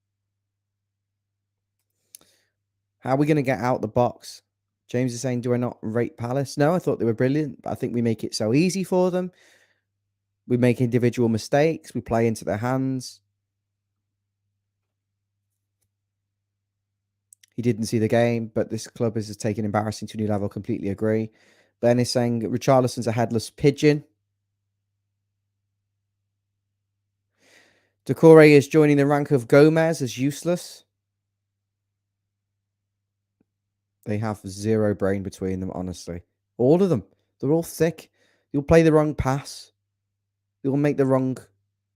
A: How are we going to get out the box? James is saying, do I not rate Palace? No, I thought they were brilliant, but I think we make it so easy for them. We make individual mistakes. We play into their hands. He didn't see the game, but this club is taking embarrassing to a new level. Completely agree. Ben is saying Richarlison's a headless pigeon. Decore is joining the rank of Gomez as useless. They have zero brain between them, honestly. All of them. They're all thick. You'll play the wrong pass. You'll make the wrong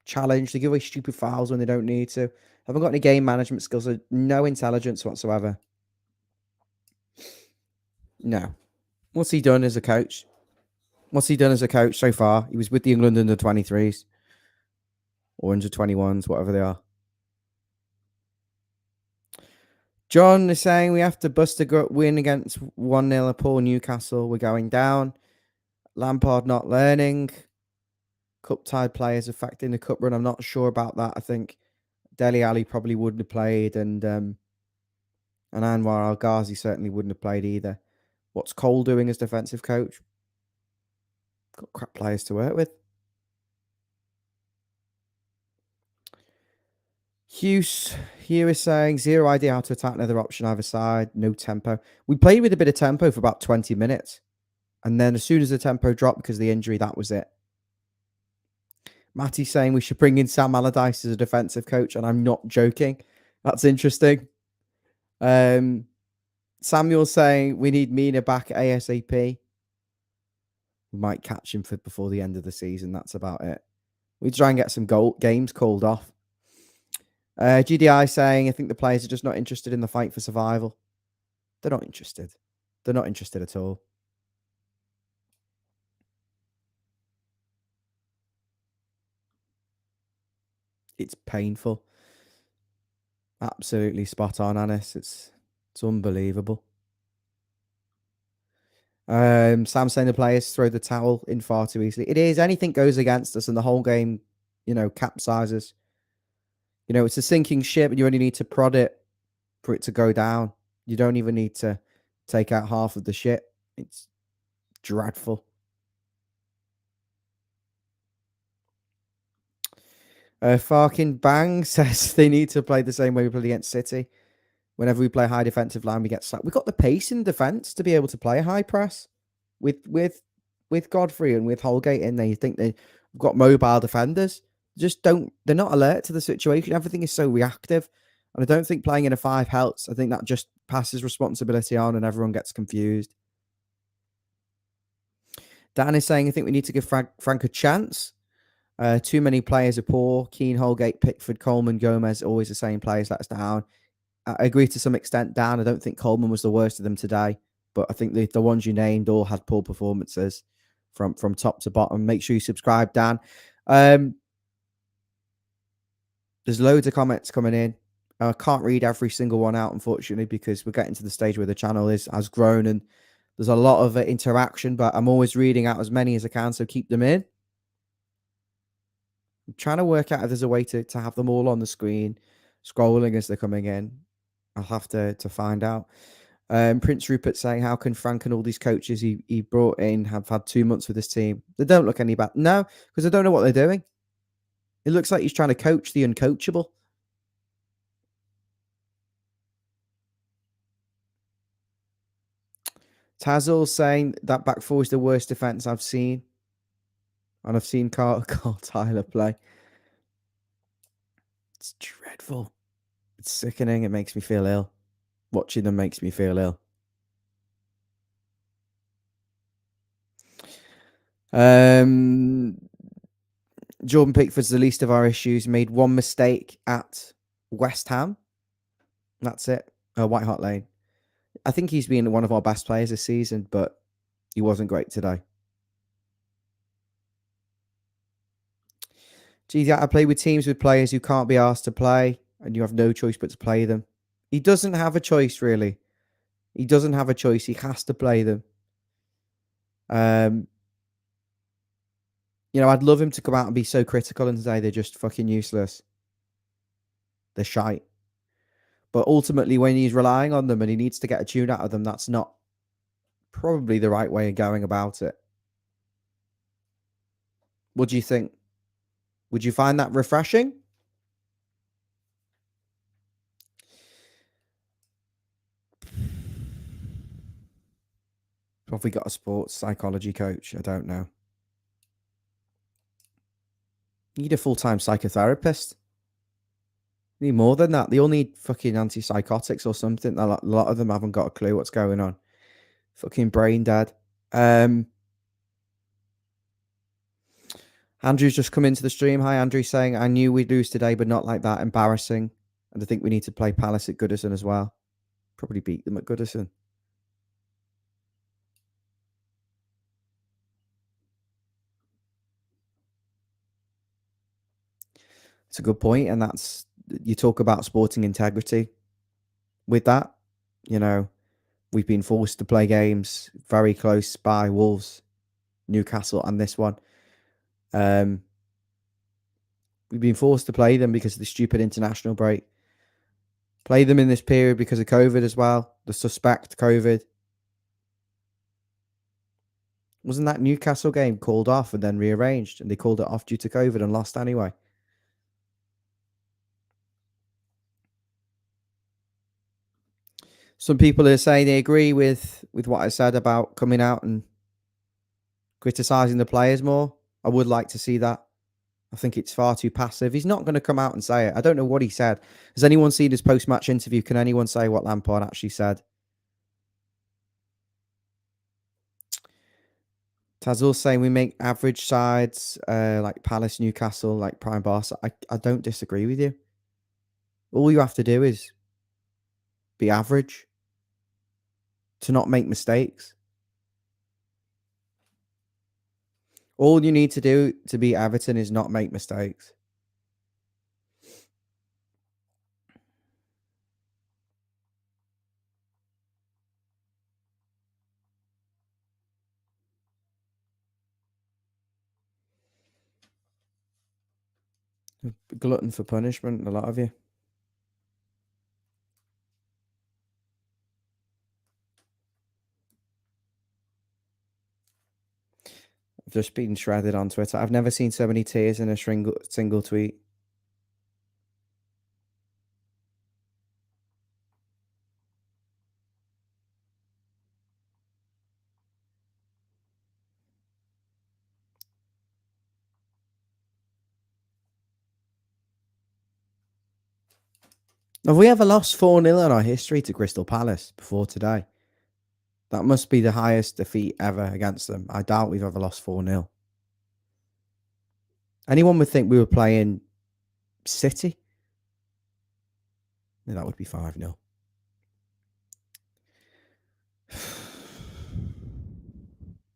A: challenge. They give away stupid fouls when they don't need to. Haven't got any game management skills. No intelligence whatsoever. No. What's he done as a coach? What's he done as a coach so far? He was with the England under 23s or under 21s, whatever they are. John is saying we have to bust a gut win against 1-0 at poor Newcastle. We're going down. Lampard not learning. Cup tied players affecting the cup run. I'm not sure about that. I think Dele Alli probably wouldn't have played, and Anwar Al Ghazi certainly wouldn't have played either. What's Cole doing as defensive coach? Got crap players to work with. Hugh is saying zero idea how to attack another option either side. No tempo. We played with a bit of tempo for about 20 minutes. And then as soon as the tempo dropped because of the injury, that was it. Matty's saying we should bring in Sam Allardyce as a defensive coach. And I'm not joking. That's interesting. Samuel's saying we need Mina back ASAP. We might catch him before the end of the season. That's about it. We try and get some games called off. GDI saying, I think the players are just not interested in the fight for survival. They're not interested. They're not interested at all. It's painful. Absolutely spot on, Anis. It's unbelievable. Sam saying the players throw the towel in far too easily. It is. Anything goes against us and the whole game, capsizes. It's a sinking ship and you only need to prod it for it to go down. You don't even need to take out half of the ship. It's dreadful. Farkin Bang says they need to play the same way we played against City. Whenever we play high defensive line, we get slapped. We've got the pace in defence to be able to play a high press with Godfrey and with Holgate in there. You think they've got mobile defenders. They're not alert to the situation. Everything is so reactive. And I don't think playing in a 5 helps. I think that just passes responsibility on and everyone gets confused. Dan is saying, I think we need to give Frank a chance. Too many players are poor. Keane, Holgate, Pickford, Coleman, Gomez, always the same players let us down. I agree to some extent, Dan. I don't think Coleman was the worst of them today. But I think the ones you named all had poor performances from top to bottom. Make sure you subscribe, Dan. There's loads of comments coming in. I can't read every single one out, unfortunately, because we're getting to the stage where the channel has grown and There's a lot of interaction, but I'm always reading out as many as I can, so keep them in. I'm trying to work out if there's a way to have them all on the screen, scrolling as they're coming in. I'll have to find out. Prince Rupert saying, how can Frank and all these coaches he brought in have had 2 months with this team? They don't look any bad. No, because they don't know what they're doing. It looks like he's trying to coach the uncoachable. Tazil saying that back four is the worst defense I've seen. And I've seen Carl Tyler play. It's dreadful. It's sickening. It makes me feel ill. Watching them makes me feel ill. Jordan Pickford's the least of our issues. Made one mistake at West Ham. That's it. White Hart Lane. I think he's been one of our best players this season, but he wasn't great today. Geez, I play with teams with players who can't be asked to play, and you have no choice but to play them. He doesn't have a choice, really. He doesn't have a choice. He has to play them. I'd love him to come out and be so critical and say they're just fucking useless. They're shite. But ultimately, when he's relying on them and he needs to get a tune out of them, that's not probably the right way of going about it. What do you think? Would you find that refreshing? Have we got a sports psychology coach? I don't know. You need a full-time psychotherapist. You need more than that. They all need fucking antipsychotics or something. A lot of them haven't got a clue what's going on. Fucking brain dead. Andrew's just come into the stream. Hi, Andrew, saying, I knew we'd lose today, but not like that. Embarrassing. And I think we need to play Palace at Goodison as well. Probably beat them at Goodison. It's a good point, and that's, you talk about sporting integrity. With that, we've been forced to play games very close by Wolves, Newcastle, and this one. We've been forced to play them because of the stupid international break. Play them in this period because of COVID as well. The suspect COVID. Wasn't that Newcastle game called off and then rearranged? And they called it off due to COVID and lost anyway. Some people are saying they agree with what I said about coming out and criticising the players more. I would like to see that. I think it's far too passive. He's not going to come out and say it. I don't know what he said. Has anyone seen his post-match interview? Can anyone say what Lampard actually said? Tazul saying we make average sides like Palace, Newcastle, like Prime Barca. I don't disagree with you. All you have to do is be average, to not make mistakes. All you need to do to beat Everton is not make mistakes. Glutton for punishment, a lot of you. I've just been shredded on Twitter. I've never seen so many tears in a single tweet. Have we ever lost 4-0 in our history to Crystal Palace before today? That must be the highest defeat ever against them. I doubt we've ever lost 4-0. Anyone would think we were playing City? Yeah, that would be 5-0.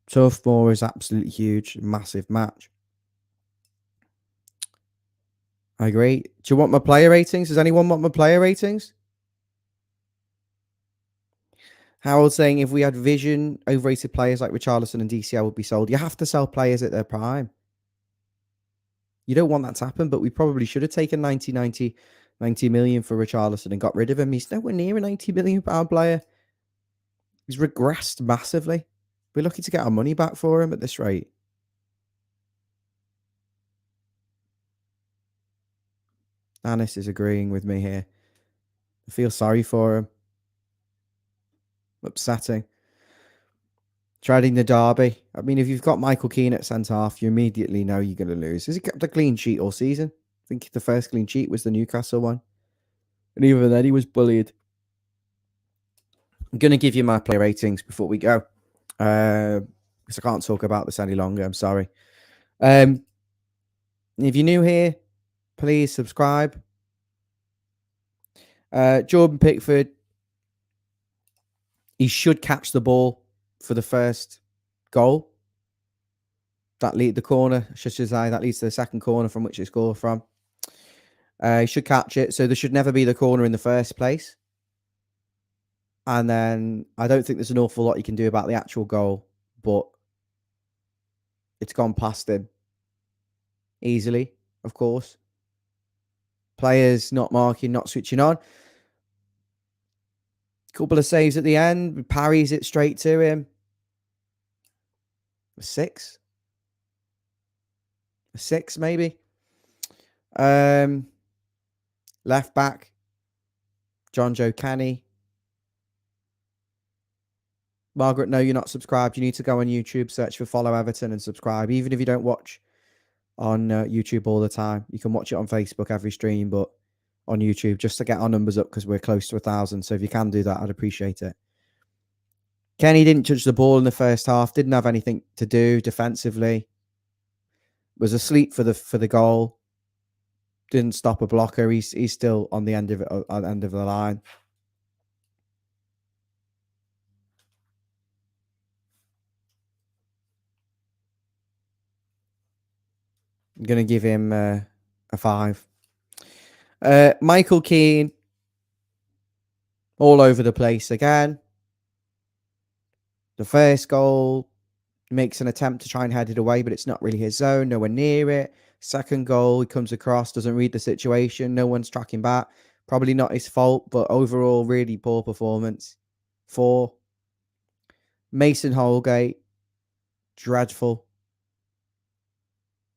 A: Turf Moor is absolutely huge. Massive match. I agree. Do you want my player ratings? Does anyone want my player ratings? Harold's saying if we had vision, overrated players like Richarlison and DCL would be sold. You have to sell players at their prime. You don't want that to happen, but we probably should have taken 90 million for Richarlison and got rid of him. He's nowhere near a 90 million pound player. He's regressed massively. We're lucky to get our money back for him at this rate. Anis is agreeing with me here. I feel sorry for him. Upsetting. Treading the derby. I mean, if you've got Michael Keane at centre-half, you immediately know you're going to lose. Has he kept a clean sheet all season? I think the first clean sheet was the Newcastle one. And even then, he was bullied. I'm going to give you my player ratings before we go. Because I can't talk about this any longer. I'm sorry. If you're new here, please subscribe. Jordan Pickford. He should catch the ball for the first goal. That lead the corner, that leads to the second corner from which he scored from. He should catch it. So there should never be the corner in the first place. And then I don't think there's an awful lot you can do about the actual goal, but it's gone past him easily, of course. Players not marking, not switching on. Couple of saves at the end. Parries it straight to him. A 6. A 6, maybe. Left back. John Joe Canny. Margaret, no, you're not subscribed. You need to go on YouTube, search for Follow Everton and subscribe. Even if you don't watch on YouTube all the time, you can watch it on Facebook every stream, but on YouTube, just to get our numbers up because we're close to 1,000. So if you can do that, I'd appreciate it. Kenny didn't touch the ball in the first half. Didn't have anything to do defensively. Was asleep for the goal. Didn't stop a blocker. He's still on the end of it, on the end of the line. I'm gonna give him a 5. Michael Keane, all over the place again. The first goal, makes an attempt to try and head it away, but it's not really his zone. Nowhere near it. Second goal, he comes across, doesn't read the situation. No one's tracking back. Probably not his fault, but overall, really poor performance. 4. Mason Holgate, dreadful.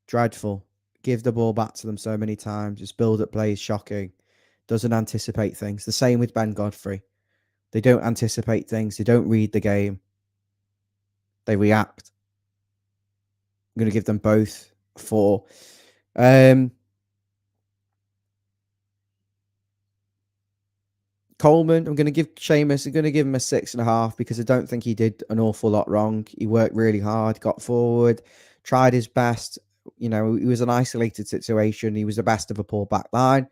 A: Dreadful. Give the ball back to them so many times. Just build up plays, shocking. Doesn't anticipate things. The same with Ben Godfrey. They don't anticipate things. They don't read the game. They react. I'm going to give them both 4. Coleman, I'm going to give Seamus, I'm going to give him a 6.5 because I don't think he did an awful lot wrong. He worked really hard, got forward, tried his best. You know, it was an isolated situation. He was the best of a poor back line.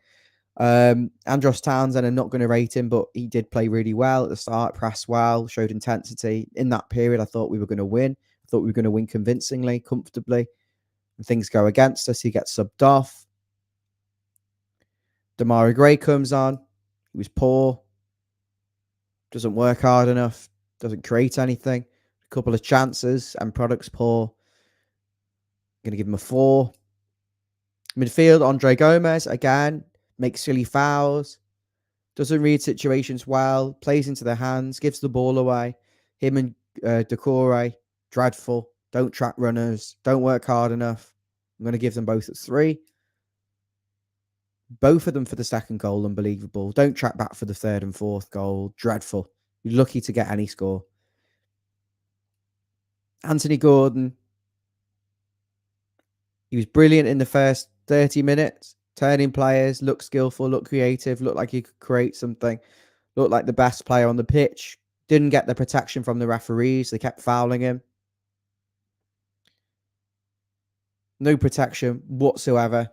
A: Andros Townsend, I'm not going to rate him, but he did play really well at the start, pressed well, showed intensity. In that period, I thought we were going to win. I thought we were going to win convincingly, comfortably. And things go against us. He gets subbed off. Damari Gray comes on. He was poor. Doesn't work hard enough. Doesn't create anything. A couple of chances and products poor. I'm going to give him a 4. Midfield, Andre Gomez, again, makes silly fouls. Doesn't read situations well. Plays into their hands. Gives the ball away. Him and Decore, dreadful. Don't track runners. Don't work hard enough. I'm going to give them both a 3. Both of them for the second goal, unbelievable. Don't track back for the third and fourth goal. Dreadful. You're lucky to get any score. Anthony Gordon. He was brilliant in the first 30 minutes. Turning players, looked skillful, looked creative, looked like he could create something. Looked like the best player on the pitch. Didn't get the protection from the referees. They kept fouling him. No protection whatsoever.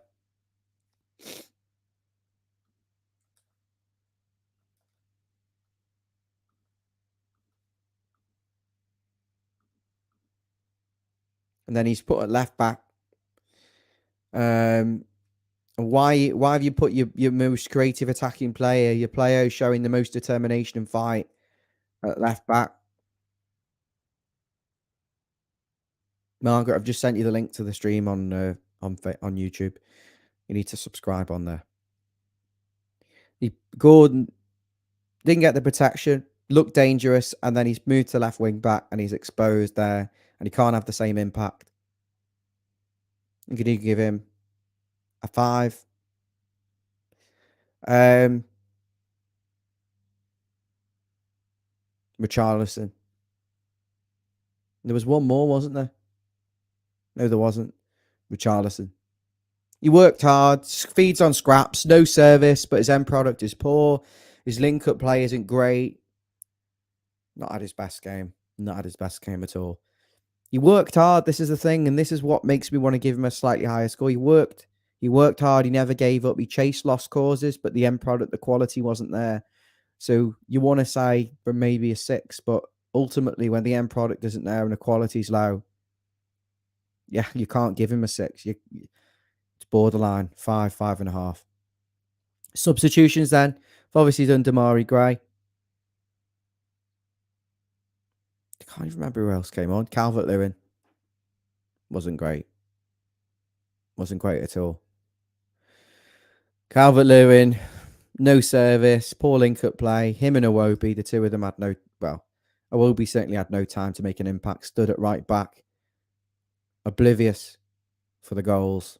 A: And then he's put at left back. Why have you put your most creative attacking player, your player showing the most determination and fight, at left back. Margaret, I've just sent you the link to the stream on YouTube. You need to subscribe on there. Gordon didn't get the protection, looked dangerous, and then he's moved to left wing back and he's exposed there, and he can't have the same impact. You could give him a 5. Richarlison. There was one more, wasn't there? No, there wasn't. Richarlison. He worked hard, feeds on scraps, no service, but his end product is poor. His link-up play isn't great. Not at his best game. Not at his best game at all. He worked hard. This is the thing, and this is what makes me want to give him a slightly higher score. He worked hard. He never gave up. He chased lost causes, but the end product, the quality wasn't there. So you want to say for maybe a 6, but ultimately when the end product isn't there and the quality's low, yeah, you can't give him a 6. It's borderline 5, 5.5. Substitutions then. I've obviously done Damari Gray. I can't even remember who else came on. Calvert-Lewin. Wasn't great. Wasn't great at all. Calvert-Lewin, no service, poor link-up play. Him and Iwobi, the two of them had no... Well, Iwobi certainly had no time to make an impact. Stood at right back. Oblivious for the goals.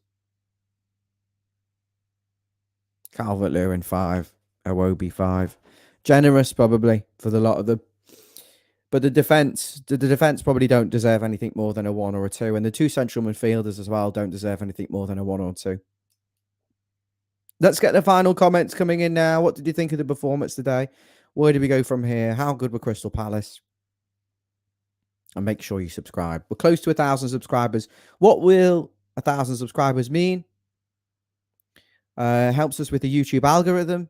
A: Calvert-Lewin, 5. Iwobi, 5. Generous, probably, for the lot of them. But the defence probably don't deserve anything more than a 1 or a 2. And the two central midfielders as well don't deserve anything more than a 1 or 2. Let's get the final comments coming in now. What did you think of the performance today? Where do we go from here? How good were Crystal Palace? And make sure you subscribe. We're close to 1,000 subscribers. What will 1,000 subscribers mean? Helps us with the YouTube algorithm.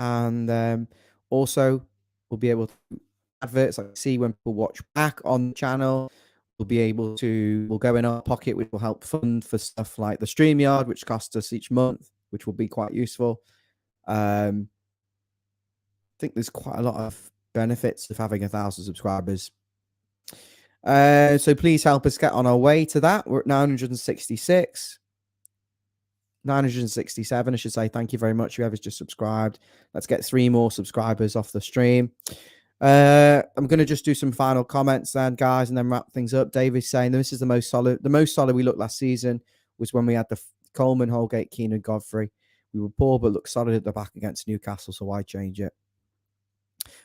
A: And also, we'll be able to adverts like see when people watch back on the channel. We'll go in our pocket, which will help fund for stuff like the StreamYard, which costs us each month, which will be quite useful. I think there's quite a lot of benefits of having 1,000 subscribers. So please help us get on our way to that. We're at 966. 967, I should say. Thank you very much, whoever's just subscribed. Let's get 3 more subscribers off the stream. I'm going to just do some final comments then, guys, and then wrap things up. David's saying this is the most solid. The most solid we looked last season was when we had the Coleman, Holgate, Keane, Godfrey. We were poor, but looked solid at the back against Newcastle, so why change it?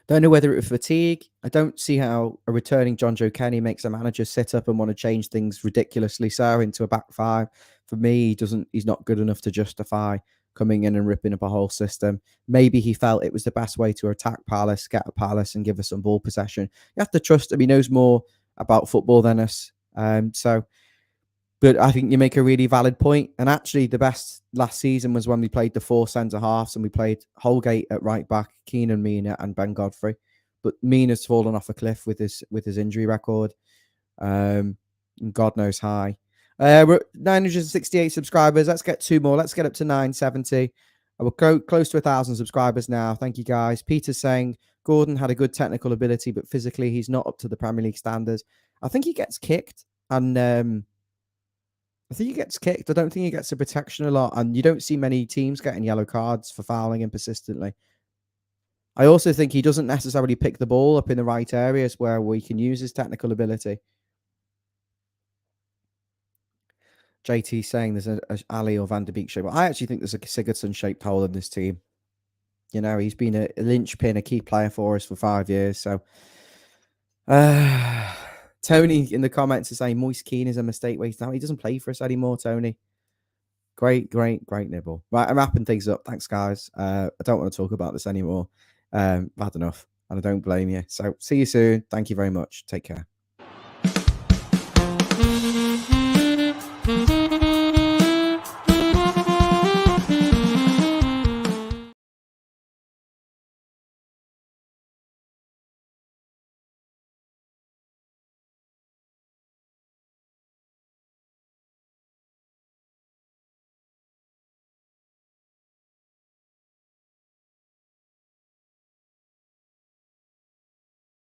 A: Don't know whether it was fatigue. I don't see how a returning John Joe Kenny makes a manager sit up and want to change things ridiculously so into a back 5. For me, he's not good enough to justify coming in and ripping up a whole system. Maybe he felt it was the best way to attack Palace, get at Palace, and give us some ball possession. You have to trust him. He knows more about football than us. But I think you make a really valid point. And actually, the best last season was when we played the 4 centre-halves and we played Holgate at right back, Keenan Mina and Ben Godfrey. But Mina's fallen off a cliff with his injury record. And God knows high. We're at 968 subscribers. Let's get 2 more. Let's get up to 970. We're close to 1,000 subscribers now. Thank you, guys. Peter's saying Gordon had a good technical ability, but physically he's not up to the Premier League standards. I think he gets kicked, and I think he gets kicked. I don't think he gets the protection a lot, and you don't see many teams getting yellow cards for fouling him persistently. I also think he doesn't necessarily pick the ball up in the right areas where we can use his technical ability. JT saying there's a Ali or Van der Beek shape. I actually think there's a Sigurdsson-shaped hole in this team. You know, he's been a linchpin, a key player for us for 5 years. So, Tony in the comments is saying Moise Keane is a mistake waste. Now he doesn't play for us anymore, Tony. Great nibble. Right, I'm wrapping things up. Thanks, guys. I don't want to talk about this anymore. I've had enough, and I don't blame you. So, see you soon. Thank you very much. Take care.